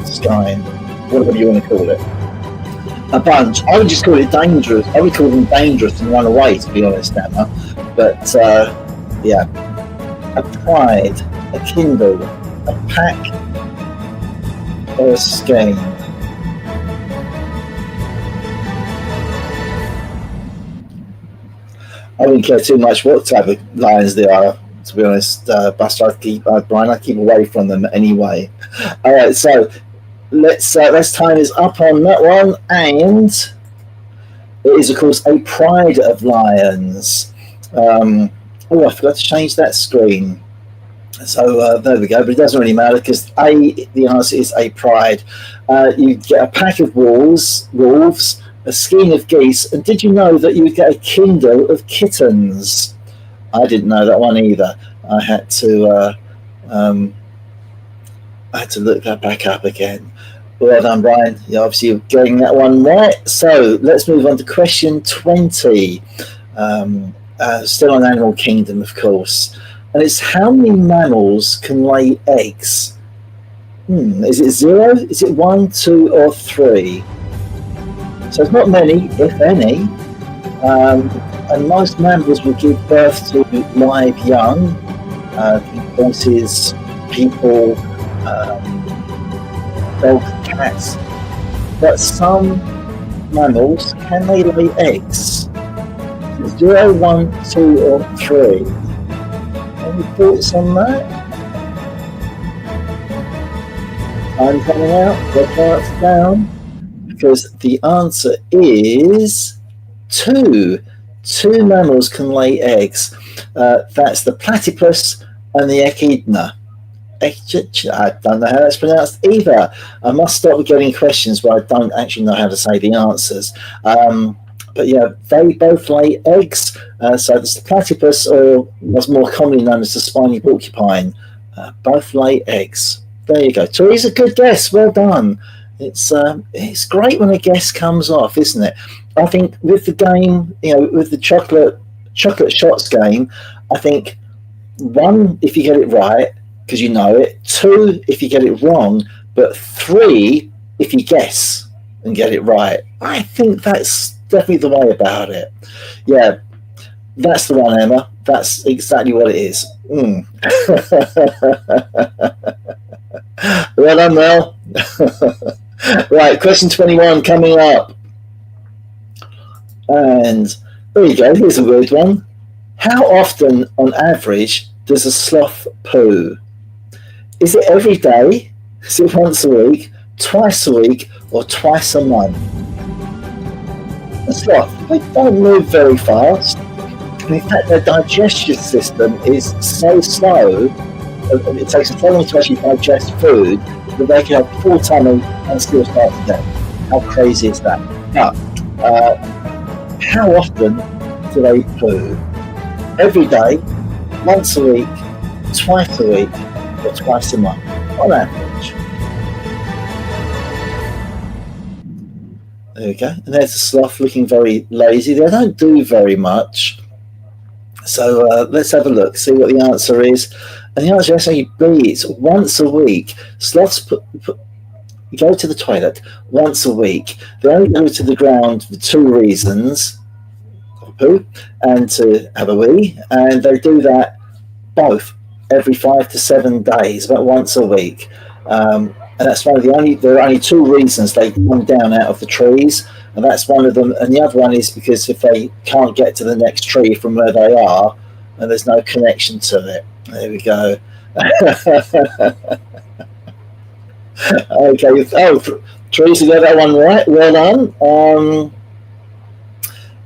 Skein. Whatever you want to call it. A bunch. I would just call it dangerous. I would call them dangerous and run away, to be honest, Emma. But yeah, a pride, a kindle, a pack, or a skein. I wouldn't care too much what type of lions they are, to be honest, Buster. Brian, I keep away from them anyway. All right, so let's time is up on that one, and it is of course a pride of lions. Oh, I forgot to change that screen. So there we go, but it doesn't really matter because the answer is a pride. You get a pack of wolves, a skein of geese, and did you know that you would get a kindle of kittens? I didn't know that one either. I had to look that back up again. Well done, Brian. You're obviously getting that one right. So let's move on to question 20. Still on Animal Kingdom, of course. And it's how many mammals can lay eggs? Is it 0? Is it 1, 2, or 3? So it's not many, if any. And most mammals will give birth to live young. Horses, people, dogs, cats. But some mammals, can they lay eggs? 0, 1, 2, or 3? Any thoughts on that? I'm coming out, the cards down, because the answer is 2. 2 mammals can lay eggs. That's the platypus and the echidna. I don't know how that's pronounced either. I must stop getting questions where I don't actually know how to say the answers. But yeah, they both lay eggs. So it's the platypus, or what's more commonly known as the spiny porcupine. Both lay eggs. There you go. Teresa, good guess. Well done. It's great when a guess comes off, isn't it? I think with the game, with the chocolate shots game, I think 1 if you get it right because you know it. 2 if you get it wrong, but 3 if you guess and get it right. I think that's definitely the way about it. Yeah, that's the one, Emma. That's exactly what it is. Well done, Mel. Right, question 21 coming up. And there you go, here's a weird one. How often, on average, does a sloth poo? Is it every day? Is it once a week, twice a week, or twice a month? A sloth, they don't move very fast. And in fact, their digestive system is so slow it takes them so long to actually digest food that they can have full tummy and still start to death. How crazy is that? But how often do they poo? Every day, once a week, twice a week, or twice a month, on average. There we go. And there's the sloth looking very lazy. They don't do very much. So let's have a look, see what the answer is. And the answer is actually B. It's once a week. Sloths go to the toilet once a week. They only go to the ground for two reasons: poo and to have a wee. And they do that both every 5 to 7 days, about once a week. And that's one of there are only two reasons they come down out of the trees, and that's one of them. And the other one is because if they can't get to the next tree from where they are, and there's no connection to it. There we go. Okay. Oh, Teresa got that one right. Well done.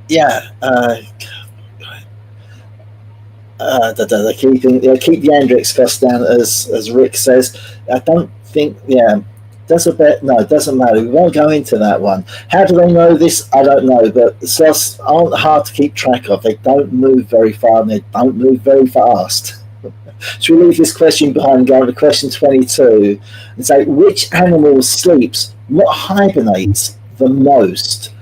Yeah. They keep the Andrix cost down, as Rick says. I don't think. Yeah. Doesn't matter. We won't go into that one. How do they know this? I don't know, but the sloths aren't hard to keep track of. They don't move very far and they don't move very fast. Should we leave this question behind and go on to question 22 and say, which animal sleeps, what hibernates the most?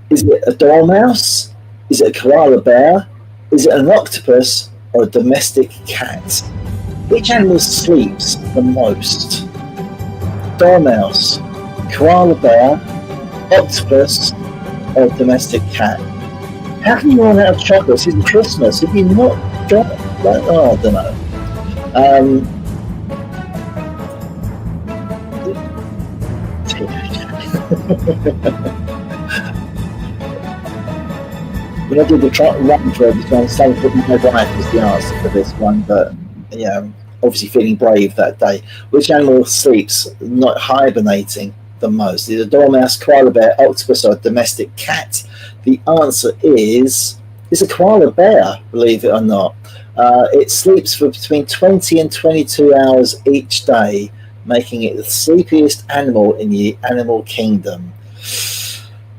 Is it a dormouse? Is it a koala bear? Is it an octopus or a domestic cat? Which animal sleeps the most? Dormouse, koala bear, octopus, or domestic cat? How can you run out of chocolates in Christmas if you not got that? Oh, I don't know. When I did the run for this one, saying that my wife was the answer for this one, but yeah. Obviously feeling brave that day. Which animal sleeps, not hibernating, the most? Is it a dormouse, koala bear, octopus, or a domestic cat? The answer is a koala bear, believe it or not. It sleeps for between 20 and 22 hours each day, making it the sleepiest animal in the animal kingdom.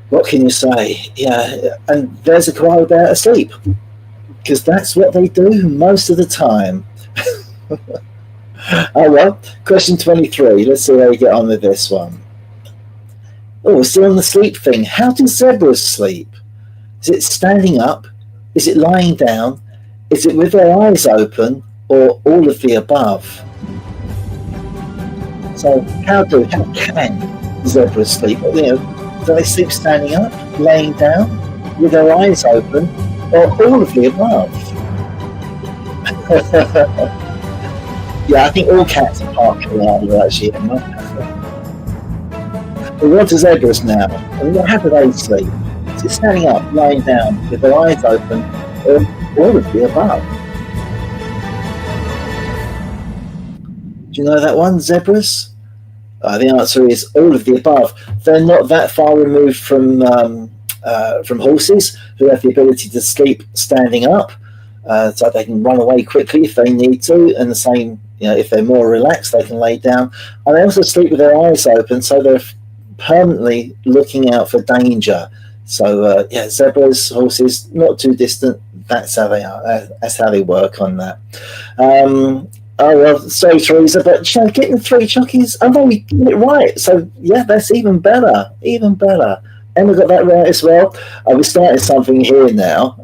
What can you say? Yeah, and there's a koala bear asleep, because that's what they do most of the time. Oh well, question 23. Let's see how you get on with this one. Oh, we're still on the sleep thing. How do zebras sleep? Is it standing up? Is it lying down? Is it with their eyes open? Or all of the above? So how can zebras sleep? Do they sleep standing up, laying down, with their eyes open, or all of the above? Yeah, I think all cats are partially either, actually. But what do zebras now? How do they sleep? Is it standing up, lying down, with their eyes open, or all of the above? Do you know that one, zebras? The answer is all of the above. They're not that far removed from horses, who have the ability to sleep standing up. So they can run away quickly if they need to, and the same, if they're more relaxed, they can lay down. And they also sleep with their eyes open, so they're permanently looking out for danger. So zebras, horses, not too distant. That's how they are. That's how they work on that. Oh well, sorry, Teresa, but getting 3 chockies, oh no, we get it right. So yeah, that's even better. Even better. Emma got that right as well. We started something here now.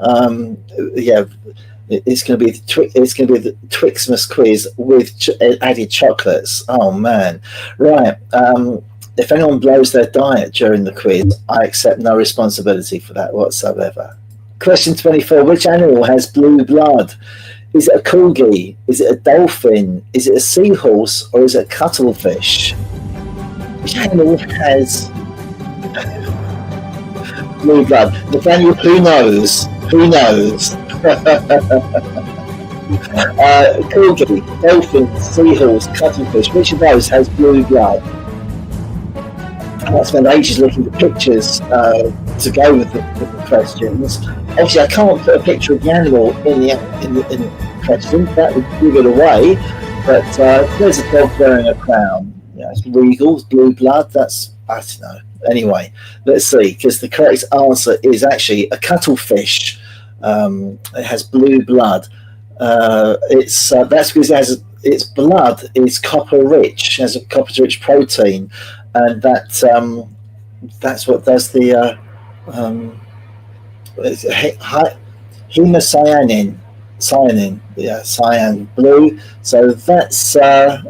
It's going to be the Twixmas quiz with added chocolates. Oh man, right. If anyone blows their diet during the quiz, I accept no responsibility for that whatsoever. Question 24: which animal has blue blood? Is it a corgi? Is it a dolphin? Is it a seahorse? Or is it a cuttlefish? Which animal has blue blood? Nathaniel, who knows? Who knows? Corgi, dolphin, seahorse, cuttlefish. Which of those has blue blood? I spent ages looking for pictures to go with the questions. Obviously, I can't put a picture of the animal in the question. That would give it away. But there's a dog wearing a crown. Yeah, it's regal, it's blue blood. That's, I don't know. Anyway, let's see, because the correct answer is actually a cuttlefish. It has blue blood. That's because its blood is copper rich, has a copper rich protein, and that's what does the hemocyanin, cyan blue. So that's so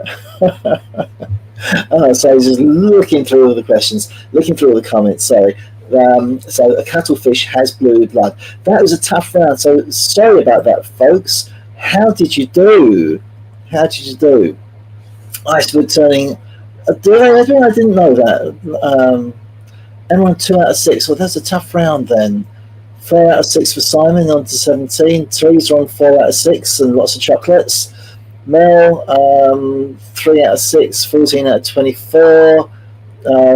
just looking through all the questions, looking through all the comments. Sorry. So a cuttlefish has blue blood. That was a tough round. So sorry about that, folks. How did you do? I was turning. I didn't know that. Everyone 2 out of 6. Well, that's a tough round then. 4 out of 6 for Simon, on to 17. Threes are on 4 out of 6 and lots of chocolates. Mel, 3 out of 6, 14 out of 24,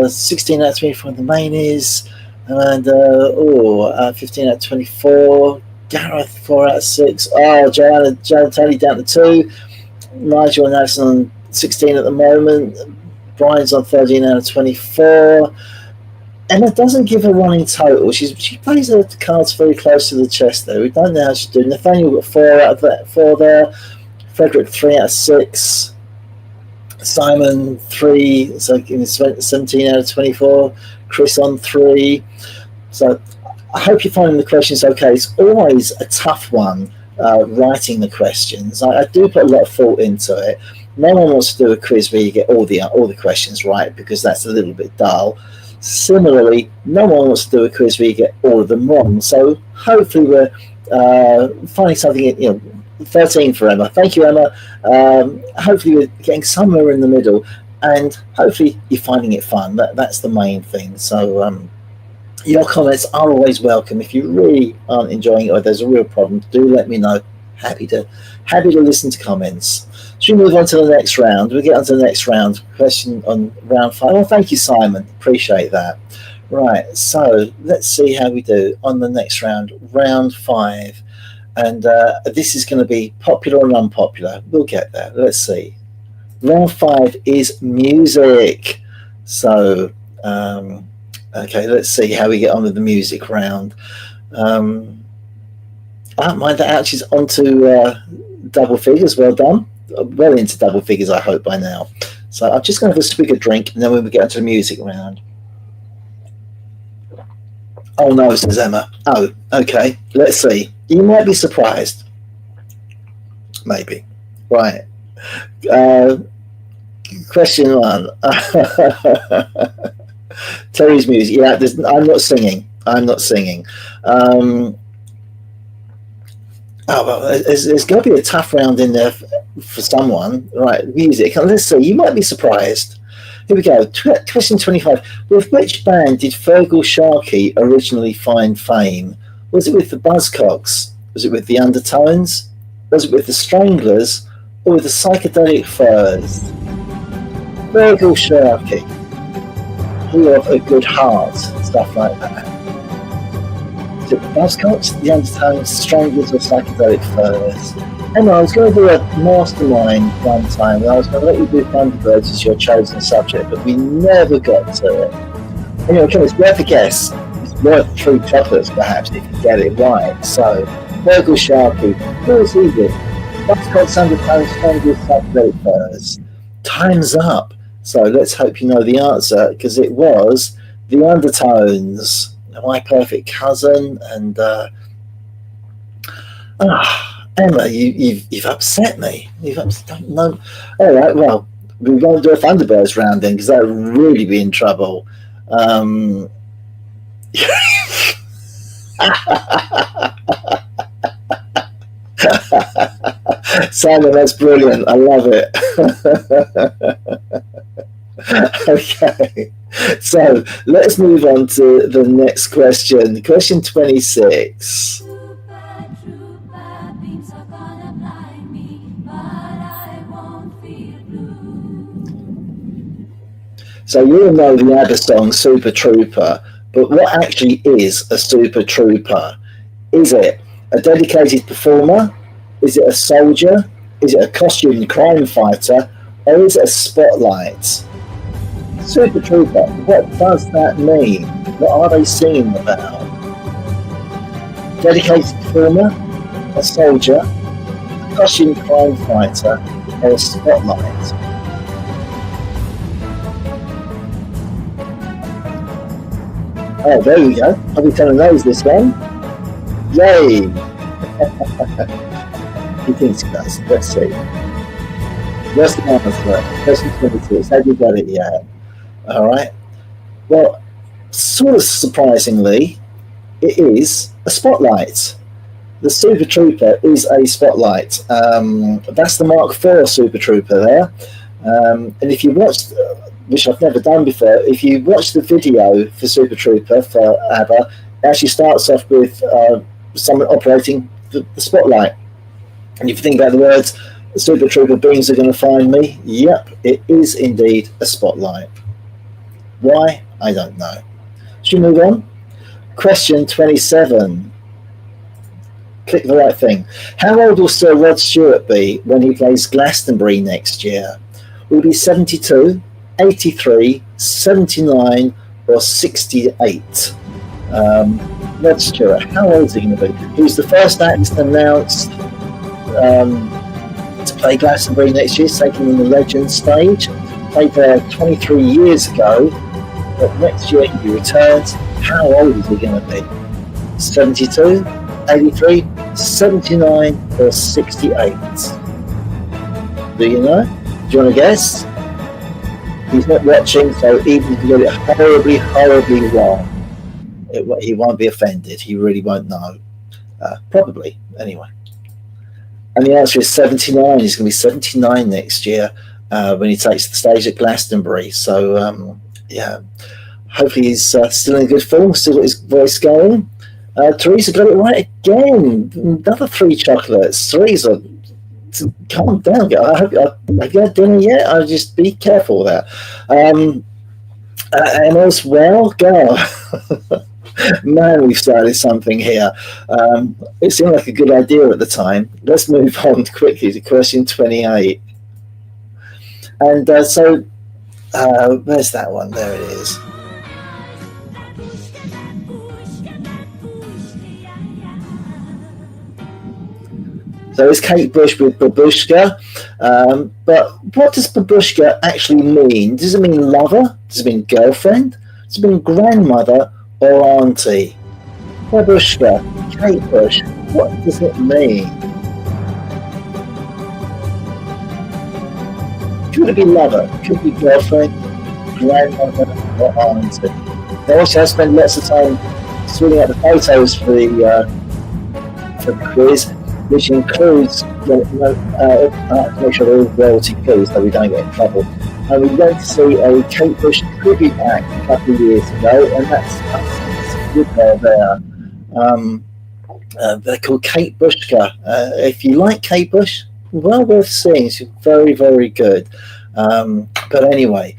16 out of 24 the main is, and 15 out of 24. Gareth, 4 out of 6. Oh, Joanna Tony down to 2. Nigel and Alison on 16 at the moment. Brian's on 13 out of 24. Emma doesn't give a running total. She plays the cards very close to the chest there. We don't know how she's doing. Nathaniel got 4 out of 4 there. Frederick 3 out of 6. Simon 3, so 17 out of 24. Chris on 3. So I hope you're finding the questions okay. It's always a tough one writing the questions. I do put a lot of thought into it. No one wants to do a quiz where you get all the questions right, because that's a little bit dull. Similarly, no one wants to do a quiz where you get all of them wrong. So hopefully we're finding something, 13 for Emma. Thank you, Emma. Hopefully we're getting somewhere in the middle, and hopefully you're finding it fun. That's the main thing. So your comments are always welcome. If you really aren't enjoying it or there's a real problem, do let me know. Happy to listen to comments. Should we move on to the next round? We'll get on to the next round. Question on round 5. Oh, thank you, Simon. Appreciate that. Right, so let's see how we do on the next round, round 5. And this is going to be popular and unpopular. We'll get there. Let's see. Round 5 is music. So, okay, let's see how we get on with the music round. I don't mind that actually is onto double figures. Well done. Well into double figures, I hope, by now. So I'm just going to have a swig of drink, and then when we get into the music round. Oh no, says Emma. Oh, okay. Let's see. You might be surprised. Maybe. Right. Question 1. Terry's music. Yeah, I'm not singing. Well, there's going to be a tough round in there for someone. Right, music. Let's see. You might be surprised. Here we go. Question 25. With which band did Fergal Sharkey originally find fame? Was it with the Buzzcocks? Was it with the Undertones? Was it with the Stranglers? Or with the Psychedelic Furs? Fergal Sharkey. He of a good heart. Stuff like that. Is it the Buzzcocks, the Undertones, Stranglers, or Psychedelic Furs? Emma, I was going to do a mastermind one time, and I was going to let you do Thunderbirds as your chosen subject, but we never got to it. Anyway, okay, it's worth a guess. It's worth 3 chocolates, perhaps, if you get it right. So, Fergal Sharkey, who was he with? Buzzcocks, Undertones, Stranglers, Psychedelic Furs. Time's up. So let's hope you know the answer, because it was the Undertones. My Perfect Cousin, and Emma, you've upset me. No. All right, well, we won't do a Thunderbirds round then, because that would really be in trouble. Simon, that's brilliant. I love it. Okay, so let's move on to the next question. Question 26. So you all know the ABBA song Super Trooper, but what actually is a Super Trooper? Is it a dedicated performer? Is it a soldier? Is it a costume crime fighter, or is it a spotlight? Super Trooper, what does that mean? What are they singing about? Dedicated performer, a soldier, a costume crime fighter, or a spotlight? Oh, there we go. I'll be telling those this one. Yay! He thinks he does. Let's see. What's the answer? Question 26. Have you got it yet? All right. Well, sort of surprisingly, it is a spotlight. The Super Trooper is a spotlight. That's the Mark IV Super Trooper there. And if you watched, which I've never done before, if you watch the video for Super Trooper for ABBA, it actually starts off with someone operating the spotlight. And if you think about the words, Super Trooper beams are going to find me, yep, it is indeed a spotlight. Why? I don't know. Should we move on? Question 27. Click the right thing. How old will Sir Rod Stewart be when he plays Glastonbury next year? Will he be 72, 83, 79, or 68? Rod Stewart, how old is he going to be? He was the first act announced to play Glastonbury next year, taking on the Legends stage. Played there 23 years ago, but next year he returns. How old is he going to be? 72, 83, 79, or 68? Do you know? Do you want to guess? He's not watching, so even if you get it horribly, horribly wrong, he won't be offended. He really won't know. Probably, anyway. And the answer is 79. He's going to be 79 next year when he takes the stage at Glastonbury. So, yeah, hopefully he's still in good form, still got his voice going. Teresa got it right again. Another 3 chocolates. Teresa, calm down. Have you had dinner yet? I'll just be careful there. And as well, girl. Man, we've started something here. It seemed like a good idea at the time. Let's move on quickly to question 28. And where's that one? There it is. So it's Kate Bush with Babushka. But what does Babushka actually mean? Does it mean lover? Does it mean girlfriend? Does it mean grandmother or auntie? Babushka, Kate Bush, what does it mean? Could it be lover? Could it be girlfriend, grandmother or auntie? Now also I spent lots of time sorting out the photos for the quiz, which includes, I have to make sure they're all royalty free so we don't get in trouble. And we went to see a Kate Bush tribute act a couple of years ago, and that's a good girl there. They're called Kate Bushka. If you like Kate Bush, well worth seeing. She's very, very good. But anyway,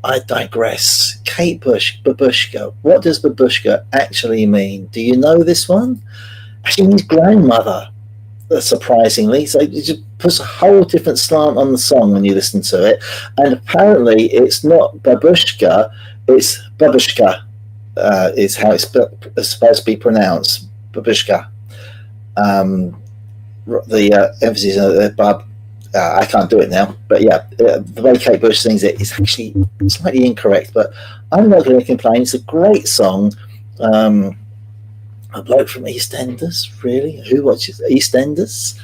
I digress. Kate Bush, Babushka. What does Babushka actually mean? Do you know this one? Actually means grandmother. Surprisingly, so it just puts a whole different slant on the song when you listen to it. And apparently, it's not Babushka; it's Babushka. Is how it's supposed to be pronounced. Babushka. The emphasis on the bub. I can't do it now, but yeah, the way Kate Bush sings it is actually slightly incorrect. But I'm not going to complain. It's a great song. A bloke from EastEnders, really? Who watches EastEnders?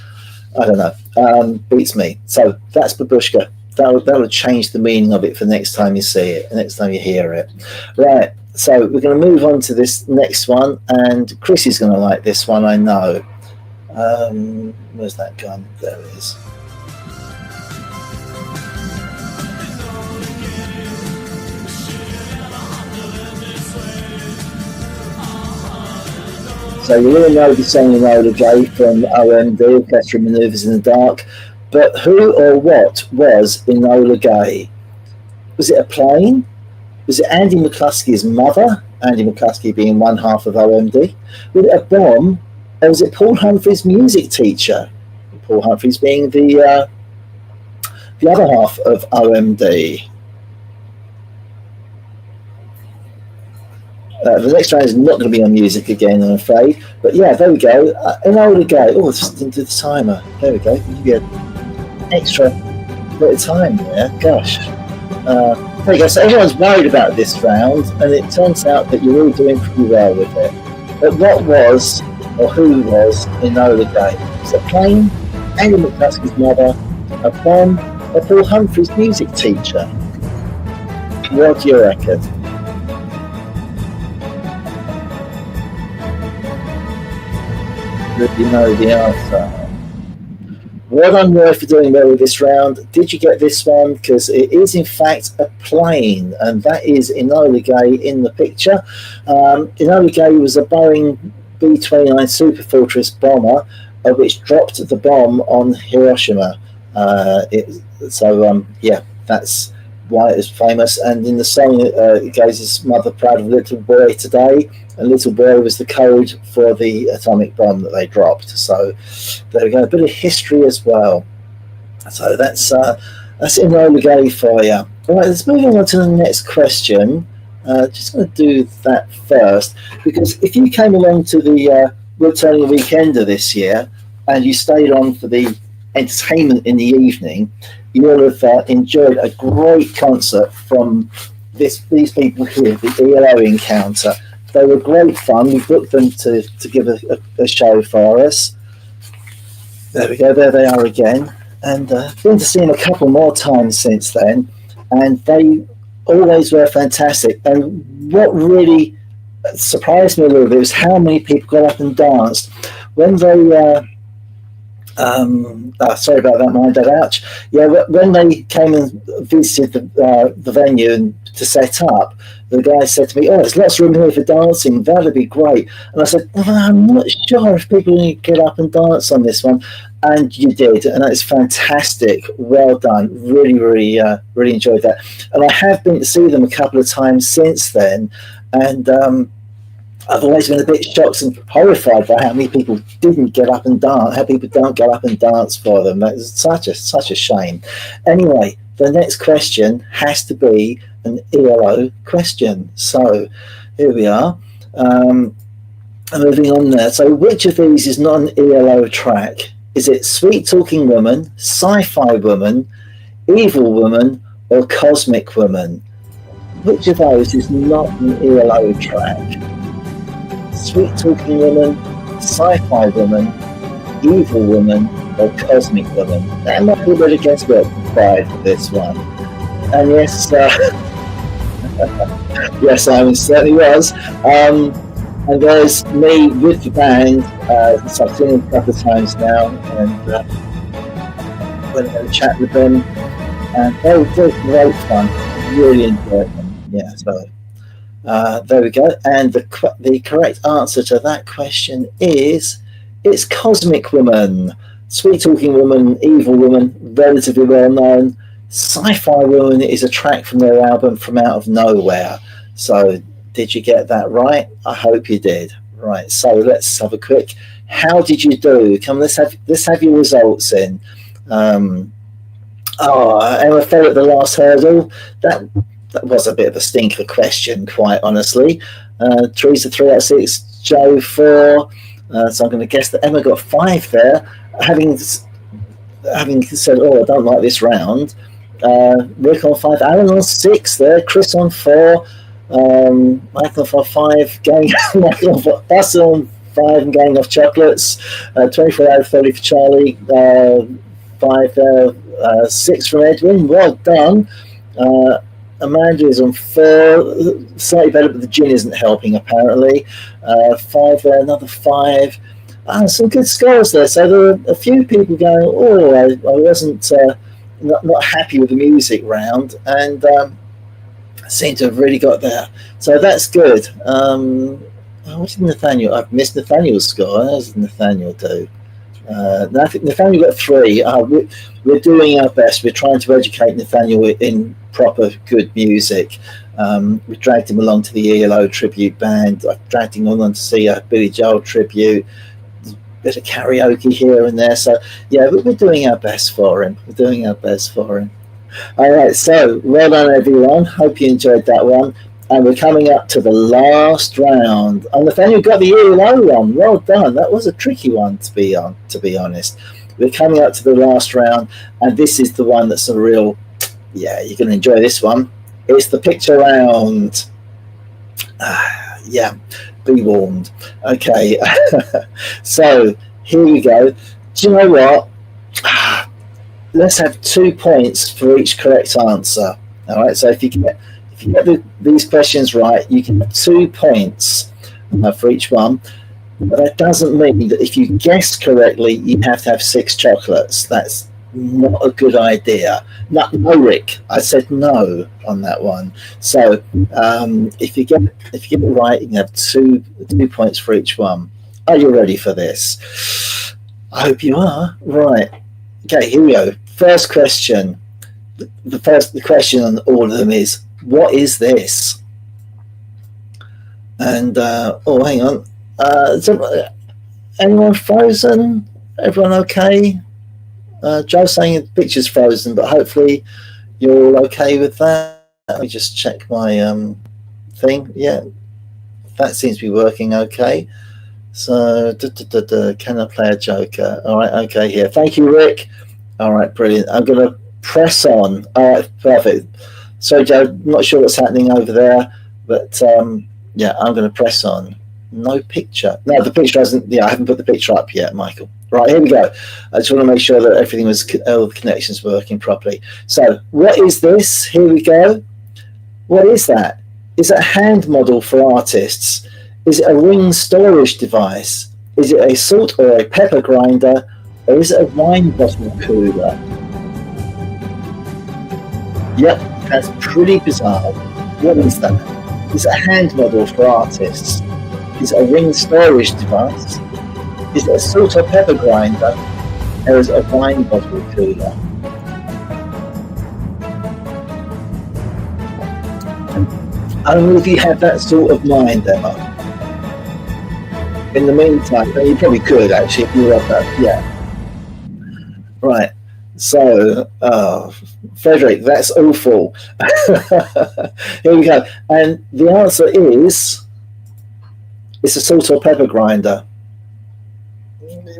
I don't know. Beats me. So that's Babushka. That'll change the meaning of it for next time you see it, next time you hear it. Right. So we're going to move on to this next one, and Chris is going to like this one, I know. Where's that gone? There it is. So you all know the song Enola Gay from OMD, Orchestral Manoeuvres in the Dark, but who or what was Enola Gay? Was it a plane? Was it Andy McCluskey's mother, Andy McCluskey being one half of OMD? Was it a bomb? Or was it Paul Humphrey's music teacher? Paul Humphreys being the other half of OMD. The next round is not going to be on music again, I'm afraid. But yeah, there we go. Enola Gay. Oh, just into the timer. There we go. You get extra bit of time there. Gosh. There you go. So everyone's worried about this round, and it turns out that you're all doing pretty well with it. But what was, or who was, Enola Gay? Was it a plane, Andy McCluskey's mother, a bomb, or Paul Humphreys' music teacher? What do you reckon? You know the answer. Well done, Roy, for doing well with this round. Did you get this one? Because it is, in fact, a plane, and that is Enola Gay in the picture. Enola Gay was a Boeing B-29 Super Fortress bomber, which dropped the bomb on Hiroshima. Yeah, that's why it is famous. And in the song, it goes, his mother proud of little boy today. And little boy was the code for the atomic bomb that they dropped. So there we go, a bit of history as well. So that's Enola Gay for you. All right, let's move on to the next question. Just going to do that first, because if you came along to the returning weekender this year and you stayed on for the entertainment in the evening, you will have enjoyed a great concert from these people here, the ELO Encounter. They were great fun. We booked them to give a show for us. There we go. There they are again. And been to see them a couple more times since then. And they always were fantastic. And what really surprised me a little bit was how many people got up and danced. When they... sorry about that, my dad. Ouch. Yeah, when they came and visited the venue and to set up, the guy said to me, "Oh, there's lots of room here for dancing. That'd be great." And I said, "I'm not sure if people need to get up and dance on this one." And you did, and that's fantastic. Well done. Really, really, really enjoyed that. And I have been to see them a couple of times since then, and I've always been a bit shocked and horrified by how many people didn't get up and dance, how people don't get up and dance for them. That's such a shame. Anyway, the next question has to be an ELO question. So here we are. Moving on there. So which of these is not an ELO track? Is it Sweet Talking Woman, Sci-Fi Woman, Evil Woman, or Cosmic Woman? Which of those is not an ELO track? Sweet Talking Woman, Sci-Fi Woman, Evil Woman, or Cosmic Woman? That might be a bit of guesswork for this one. And yes, yes, Simon certainly was. And there's me with the band. So I've seen them a couple of times now, and went and had a chat with them. And they were great fun. Really enjoyed them. Yeah, so. There we go. And the correct answer to that question is it's Cosmic Woman. Sweet Talking Woman, Evil Woman, relatively well known. Sci-Fi Woman is a track from their album From Out of Nowhere. So did you get that right? I hope you did. Right, so let's have a quick, how did you do? Come, let's have your results in. Emma fell at the last hurdle. That was a bit of a stinker question, quite honestly. Teresa 3 out of 6, Joe 4. So I'm going to guess that Emma got 5 there. Having said, "Oh, I don't like this round." Rick on 5, Alan on 6 there, Chris on 4, Michael on 5, Michael on Bus on 5 and Gang Off Chocolates. 24 out of 30 for Charlie. 5 there, 6 from Edwin. Well done. Amanda is on 4, slightly better, but the gin isn't helping apparently. 5 there, another 5. Some good scores there. So there were a few people going, "Oh, I wasn't not happy with the music round," and seem to have really got there. So that's good. What did Nathaniel? I've missed Nathaniel's score. How does Nathaniel do? Nathaniel got 3. We're doing our best. We're trying to educate Nathaniel in proper good music. We dragged him along to the ELO tribute band. I dragged him along to see a Billy Joel tribute. bit of karaoke here and there. So yeah, we're doing our best for him. We're doing our best for him. All right, so well done, everyone. Hope you enjoyed that one. And we're coming up to the last round. And Nathaniel got the ELO one. Well done. That was a tricky one, to be honest. We're coming up to the last round, and this is the one that's a real, yeah, you're going to enjoy this one. It's the picture round. Yeah, be warned. Okay, so here we go. Do you know what? Let's have 2 points for each correct answer. All right, so if you get these questions right, you can have 2 points for each one. But that doesn't mean that if you guess correctly, you have to have 6 chocolates. That's not a good idea. No, Rick, I said no on that one. So if you get it right, you can have 2 points for each one. Are you ready for this? I hope you are. Right. Okay, here we go. First question. The question on all of them is, what is this? And oh, hang on. Anyone frozen? Everyone okay? Joe's saying the picture's frozen, but hopefully you're all okay with that. Let me just check my thing. Yeah, that seems to be working okay. So, can I play a joker? All right, okay, here. Thank you, Rick. All right, brilliant. I'm going to press on. All right, perfect. Sorry, Joe, not sure what's happening over there, but yeah, I'm going to press on. No picture. No, the picture hasn't. Yeah, I haven't put the picture up yet, Michael. Right, here we go. I just want to make sure that everything was, all the connections were working properly. So, what is this? Here we go. What is that? Is it a hand model for artists? Is it a ring storage device? Is it a salt or a pepper grinder? Or is it a wine bottle cooler? Yep, that's pretty bizarre. What is that? Is it a hand model for artists? Is it a ring storage device? Is it a salt or pepper grinder? Or is it a wine bottle cooler? Only if you have that sort of mind, Emma. In the meantime, you probably could actually if you have that, yeah. Right, so, Frederick, that's awful. Here we go. And the answer is, it's a salt or pepper grinder.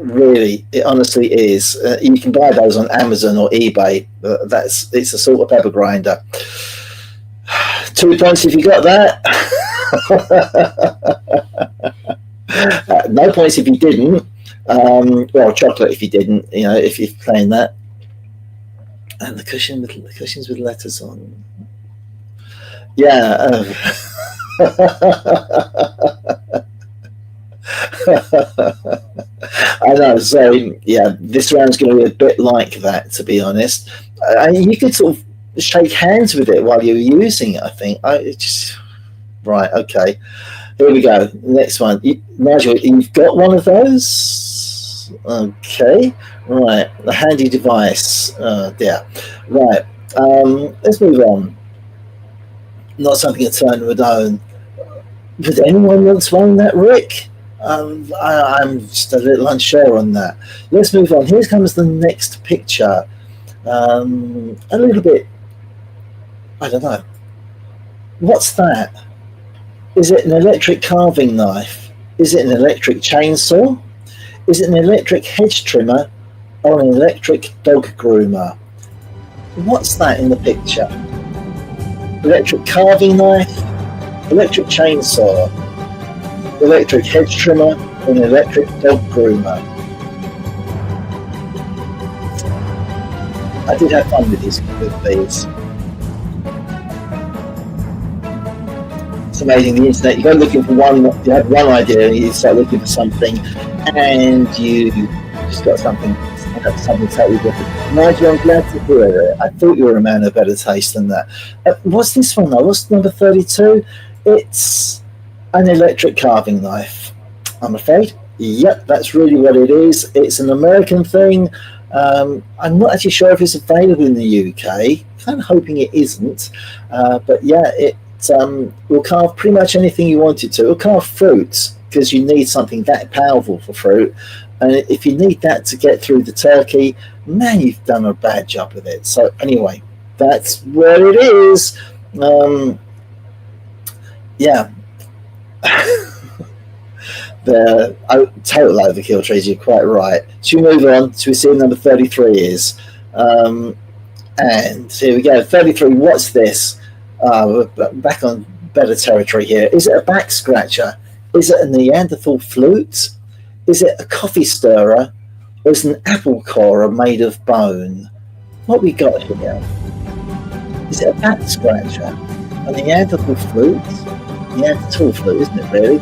Really, it honestly is. You can buy those on Amazon or eBay. It's a salt or pepper grinder. 2 points if you got that. No points if you didn't. Well, chocolate if you didn't. You know, if you're playing that. And the cushions with letters on. Yeah. I know. So yeah, this round's going to be a bit like that, to be honest. You could sort of shake hands with it while you're using it. I think. Right. Okay. Here we go. Next one. Nigel, you've got one of those. Okay. Right. The handy device. Yeah. Right. Let's move on. Not something to turn with own. Would anyone want to own that, Rick? I'm just a little unsure on that. Let's move on. Here comes the next picture. A little bit, I don't know. What's that? Is it an electric carving knife? Is it an electric chainsaw? Is it an electric hedge trimmer or an electric dog groomer? What's that in the picture? Electric carving knife, electric chainsaw, electric hedge trimmer, or an electric dog groomer? I did have fun with these. It's amazing, the internet. You go looking for one. You have one idea, and you start looking for something, and you just got something totally different. Nigel, I'm glad to hear it. I thought you were a man of better taste than that. What's this one though? What's number 32? It's an electric carving knife, I'm afraid. Yep, that's really what it is. It's an American thing. I'm not actually sure if it's available in the UK. Kind of hoping it isn't. But yeah, it will carve pretty much anything you want it to. It'll carve fruit, because you need something that powerful for fruit. And if you need that to get through the turkey, man, you've done a bad job with it. So anyway, that's where it is. Yeah. The total overkill, trees. You're quite right. Should we move on? Should we see what number 33 is? And here we go. 33. What's this? We're back on better territory here. Is it a back scratcher? Is it a Neanderthal flute? Is it a coffee stirrer? Or is it an apple corer made of bone? What we got here? Is it a back scratcher? A Neanderthal flute? Neanderthal flute, isn't it really?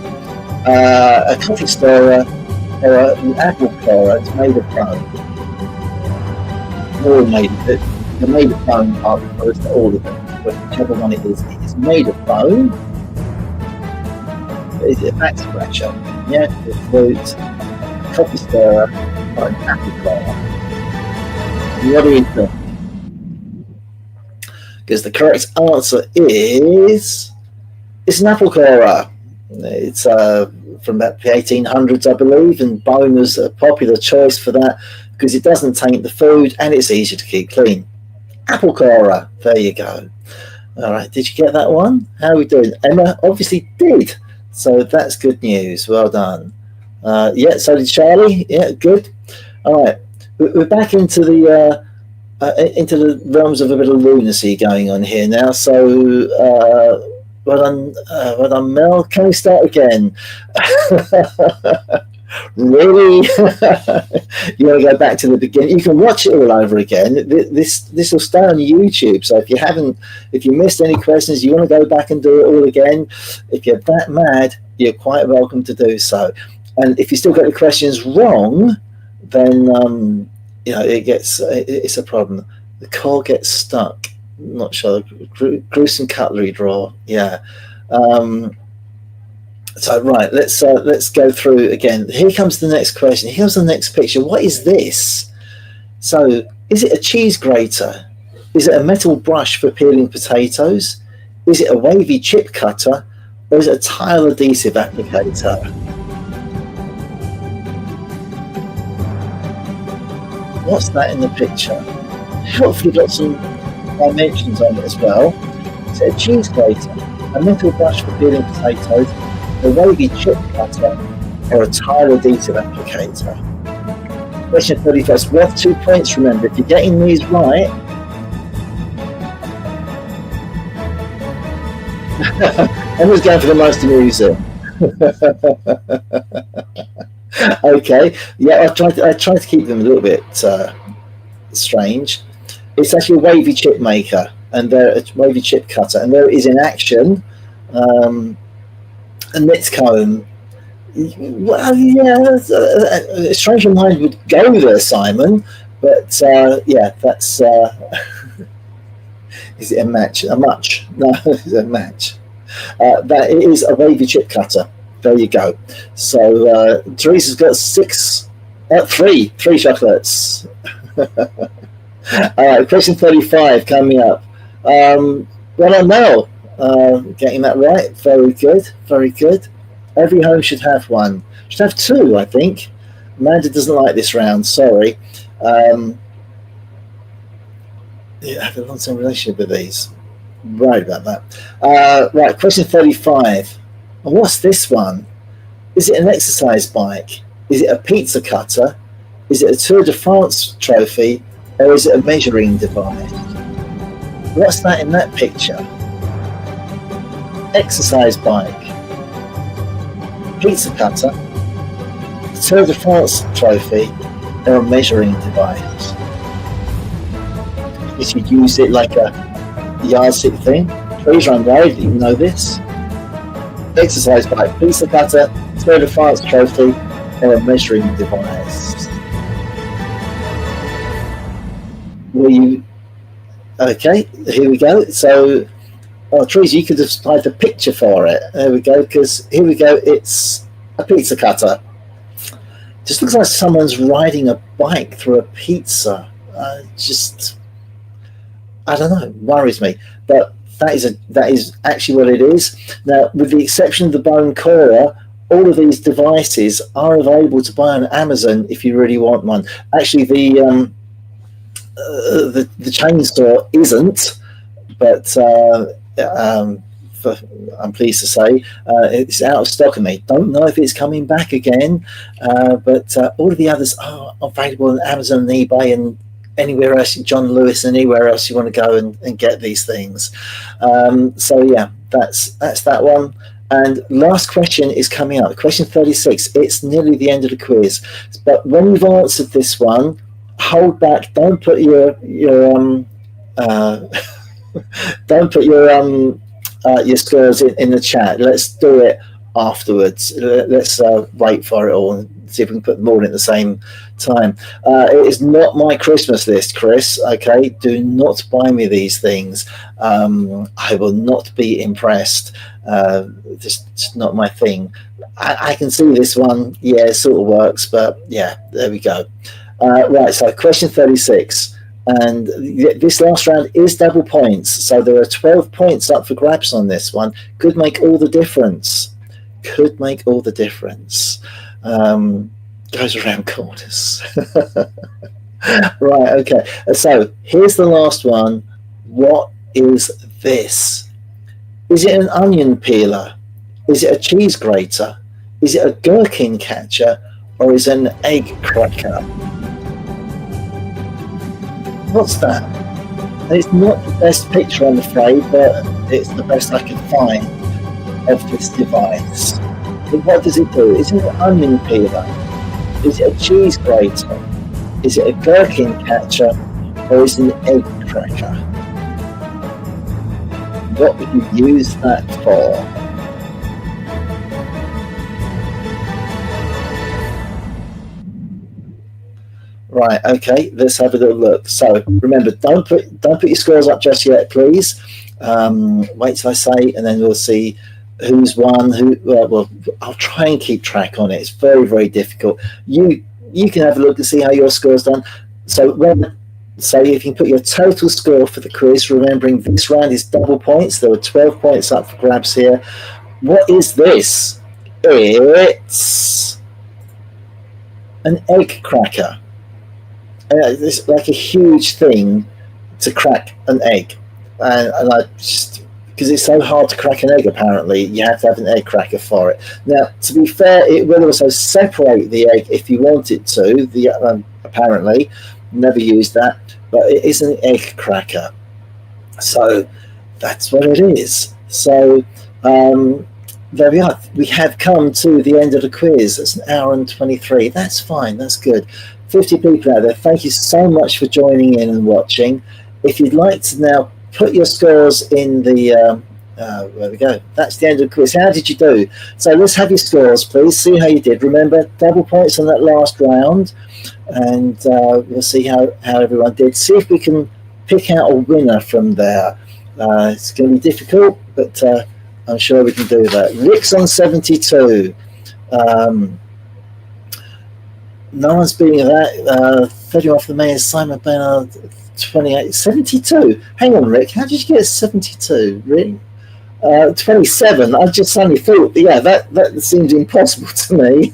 A coffee stirrer or an apple corer? It's made of bone. All made of it. The made of bone part refers to all of them. But whichever one it is made of bone. Is it a back scratcher? Neanderthal flute, coffee stirrer, or an apple corer? What do you think? Because the correct answer is it's an apple corer. It's from about the 1800s, I believe, and bone was a popular choice for that because it doesn't taint the food and it's easy to keep clean. Apple corer, there you go. All right, did you get that one? How are we doing? Emma obviously did, so that's good news. Well done. Yeah, so did Charlie. Yeah, good. All right, we're back into the realms of a bit of lunacy going on here now. So, well done, Mel. Can we start again? Really? You want to go back to the beginning? You can watch it all over again. This will stay on YouTube. So if you missed any questions, you want to go back and do it all again. If you're that mad, you're quite welcome to do so. And if you still get the questions wrong, then it's a problem. The core gets stuck. I'm not sure. Gruesome cutlery drawer. Yeah. So right, let's go through again. Here comes the next question. Here comes the next picture. What is this? So, is it a cheese grater? Is it a metal brush for peeling potatoes? Is it a wavy chip cutter? Or is it a tile adhesive applicator? What's that in the picture? Hopefully got some dimensions on it as well. Is it a cheese grater? A metal brush for peeling potatoes? A wavy chip cutter, or a tile adhesive applicator? Question 31st, worth 2 points, remember. If you're getting these right, everyone's going for the most amusing. Okay, yeah, I tried to keep them a little bit strange. It's actually a wavy chip maker, and they're a wavy chip cutter, and there it is in action. A knit comb. Well, yeah, a stranger mind would go there, Simon. But yeah, that's. Is it a match? A much? No, it's a match. That it is a wavy chip cutter. There you go. So Teresa's got three chocolates. All right, question 35 coming up. Well done, Mel. Getting that right. Very good. Very good. Every home should have one. Should have two, I think. Amanda doesn't like this round. Sorry. Yeah, I have a long-term relationship with these. Right about that. Right, question 35. And what's this one? Is it an exercise bike? Is it a pizza cutter? Is it a Tour de France trophy? Or is it a measuring device? What's that in that picture? Exercise bike, pizza cutter, Tour de France trophy, or a measuring device. If you use it like a yardstick thing, please run wide, you know this. Exercise bike, pizza cutter, Tour de France trophy, or a measuring device. Will you? Okay, here we go. So. Oh, Teresa, you could have supplied the picture for it. There we go, because here we go, it's a pizza cutter. Just looks like someone's riding a bike through a pizza. I don't know, worries me. But that is actually what it is. Now, with the exception of the bone corer, all of these devices are available to buy on Amazon if you really want one. Actually, the chain store isn't, but I'm pleased to say it's out of stock, and they don't know if it's coming back again. But all of the others are available on Amazon and eBay and anywhere else, John Lewis, and anywhere else you want to go and get these things. So yeah, that's that one. And last question is coming up, question 36. It's nearly the end of the quiz, but when you've answered this one, hold back. Don't put your don't put your scores in the chat. Let's do it afterwards. Let's wait for it all and see if we can put them all in at the same time. It is not my Christmas list, Chris. Okay, do not buy me these things. I will not be impressed. Just not my thing. I can see this one. Yeah, it sort of works, but yeah, there we go. Right, so question 36. And this last round is double points. So there are 12 points up for grabs on this one. Could make all the difference. Could make all the difference. Goes around corners. Right, okay. So here's the last one. What is this? Is it an onion peeler? Is it a cheese grater? Is it a gherkin catcher? Or is it an egg cracker? What's that? It's not the best picture, I'm afraid, but it's the best I can find of this device. But what does it do? Is it an onion peeler? Is it a cheese grater? Is it a gherkin catcher? Or is it an egg cracker? What would you use that for? Right, okay, let's have a little look. So remember, don't put your scores up just yet, please. Wait till I say, and then we'll see who's won. Well, I'll try and keep track on it. It's very, very difficult. You can have a look and see how your score's done. So if you can put your total score for the quiz, remembering this round is double points. There are 12 points up for grabs here. What is this? It's an egg cracker. It's like a huge thing to crack an egg, and I just, because it's so hard to crack an egg, apparently you have to have an egg cracker for it. Now, to be fair, it will also separate the egg if you want it to. Apparently, never used that, but it is an egg cracker, so that's what it is. So there we are. We have come to the end of the quiz. It's an hour and 23. That's fine. That's good. 50 people out there. Thank you so much for joining in and watching. If you'd like to now put your scores in the there we go. That's the end of the quiz. How did you do? So let's have your scores, please. See how you did. Remember, double points on that last round, and we'll see how everyone did. See if we can pick out a winner from there. It's going to be difficult, but I'm sure we can do that. Rick's on 72. No one's beating that. 30 off the mayor, Simon Bernard, 28. 72. Hang on, Rick. How did you get 72? Really? 27. I just suddenly thought, yeah, that seems impossible to me.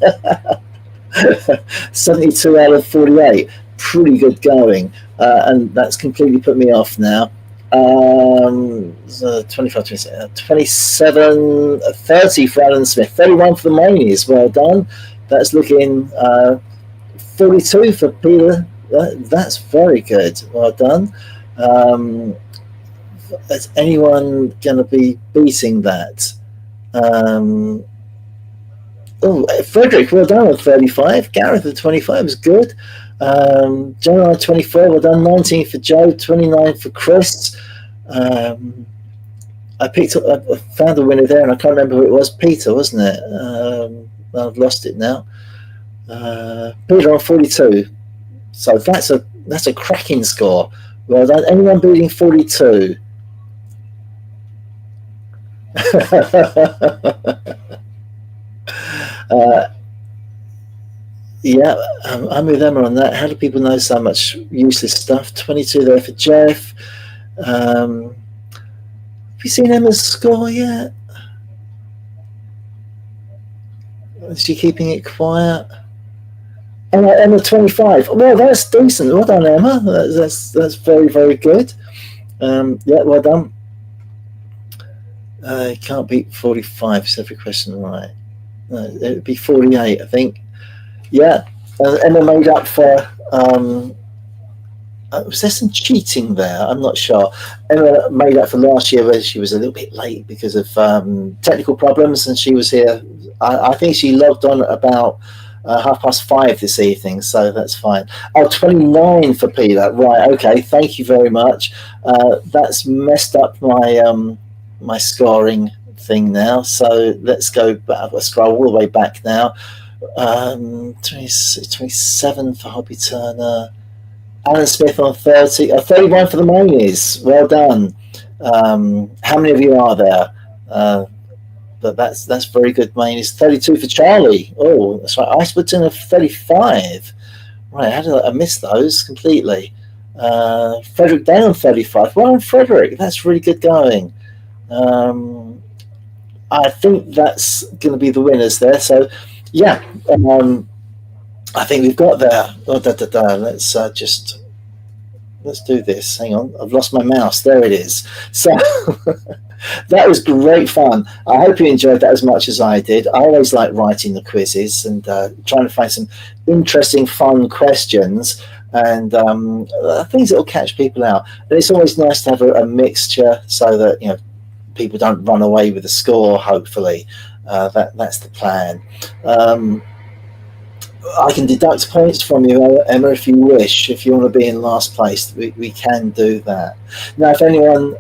72 out of 48. Pretty good going. And that's completely put me off now. 25, 27, 30 for Alan Smith, 31 for the Manies. Well done. That's looking 42 for Peter. That's very good. Well done. Is anyone going to be beating that? Frederick, well done at 35. Gareth at 25 is good. John at 24, well done. 19 for Joe, 29 for Chris. I found a winner there, and I can't remember who it was. Peter, wasn't it? I've lost it now. Peter on 42. So that's a cracking score. Well done. Anyone beating 42? Yeah, I'm with Emma on that. How do people know so much useless stuff? 22 there for Jeff. Have you seen Emma's score yet? Is she keeping it quiet? Emma 25. Well, that's decent. Well done, Emma. That's very, very good. Yeah, well done. You can't beat 45. It's every question right. It would be 48, I think. Yeah. Emma made up for. Was there some cheating there? I'm not sure. Emma made up for last year where she was a little bit late because of technical problems, and she was here. I think she logged on at about 5:30 this evening, so that's fine. 29 for Peter. Right, okay, thank you very much. That's messed up my scoring thing now, so let's go back. Let's scroll all the way back now. 27 for Hobby Turner. Alan Smith on 30. 31 for the Monies. Well done. How many of you are there? But that's very good, Monies. 32 for Charlie. Oh, that's right. Ice Button of 35. Right, how did I miss those completely? Frederick Day on 35. Well, Frederick, that's really good going. I think that's going to be the winners there. So, yeah, I think we've got there. Let's do this. Hang on, I've lost my mouse. There it is. So that was great fun. I hope you enjoyed that as much as I did. I always like writing the quizzes and trying to find some interesting, fun questions and things that will catch people out. And it's always nice to have a mixture so that people don't run away with the score. Hopefully, that's the plan. I can deduct points from you, Emma, if you wish. If you want to be in last place, we can do that. Now, if anyone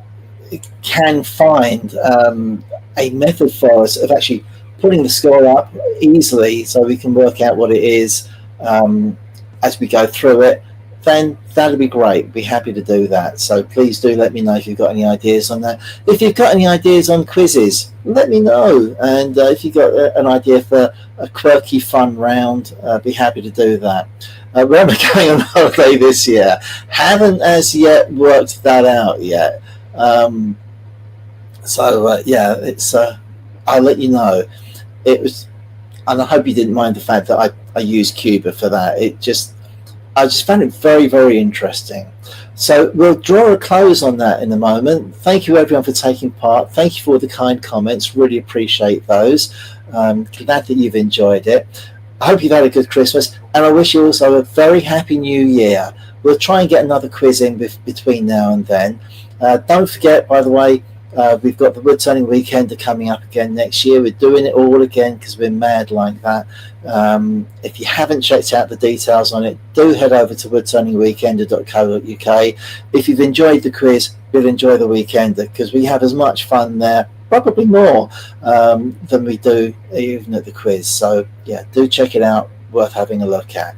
can find a method for us of actually putting the score up easily so we can work out what it is as we go through it, then that'd be great. Be happy to do that. So please do let me know if you've got any ideas on that. If you've got any ideas on quizzes, let me know. And if you've got an idea for a quirky, fun round, be happy to do that. Where am I going on holiday this year? Haven't as yet worked that out yet. Yeah, it's. I'll let you know. It was, and I hope you didn't mind the fact that I used Cuba for that. I just found it very, very interesting. So we'll draw a close on that in a moment. Thank you, everyone, for taking part. Thank you for the kind comments. Really appreciate those. Glad that you've enjoyed it. I hope you've had a good Christmas, and I wish you also a very happy New Year. We'll try and get another quiz in between now and then. Don't forget, by the way, we've got the Wood Turning Weekender coming up again next year. We're doing it all again because we're mad like that. If you haven't checked out the details on it, do head over to woodturningweekender.co.uk. If you've enjoyed the quiz, you'll enjoy the Weekender because we have as much fun there, probably more, than we do even at the quiz. So, yeah, do check it out. Worth having a look at.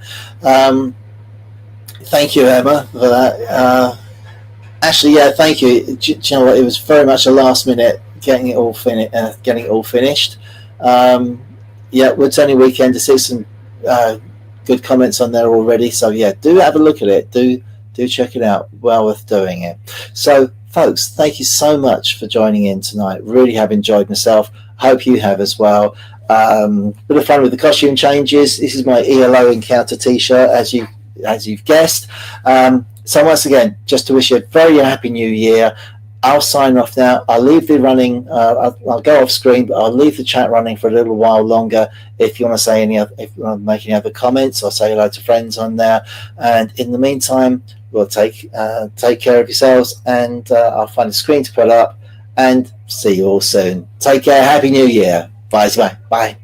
Thank you, Emma, for that. Actually, yeah, thank you. Do you know what? It was very much a last minute getting it all finished. Yeah, Wood Turning Weekend. To see some good comments on there already. So yeah, do have a look at it. Do check it out. Well worth doing it. So, folks, thank you so much for joining in tonight. Really have enjoyed myself. Hope you have as well. Bit of fun with the costume changes. This is my ELO Encounter T-shirt, as you've guessed. So once again, just to wish you a very happy New Year. I'll sign off now. I'll leave the running. I'll go off screen, but I'll leave the chat running for a little while longer. If you want to say if you want to make any other comments or say hello to friends on there. And in the meantime, we'll take care of yourselves, and I'll find a screen to put up. And see you all soon. Take care. Happy New Year. Bye. Bye.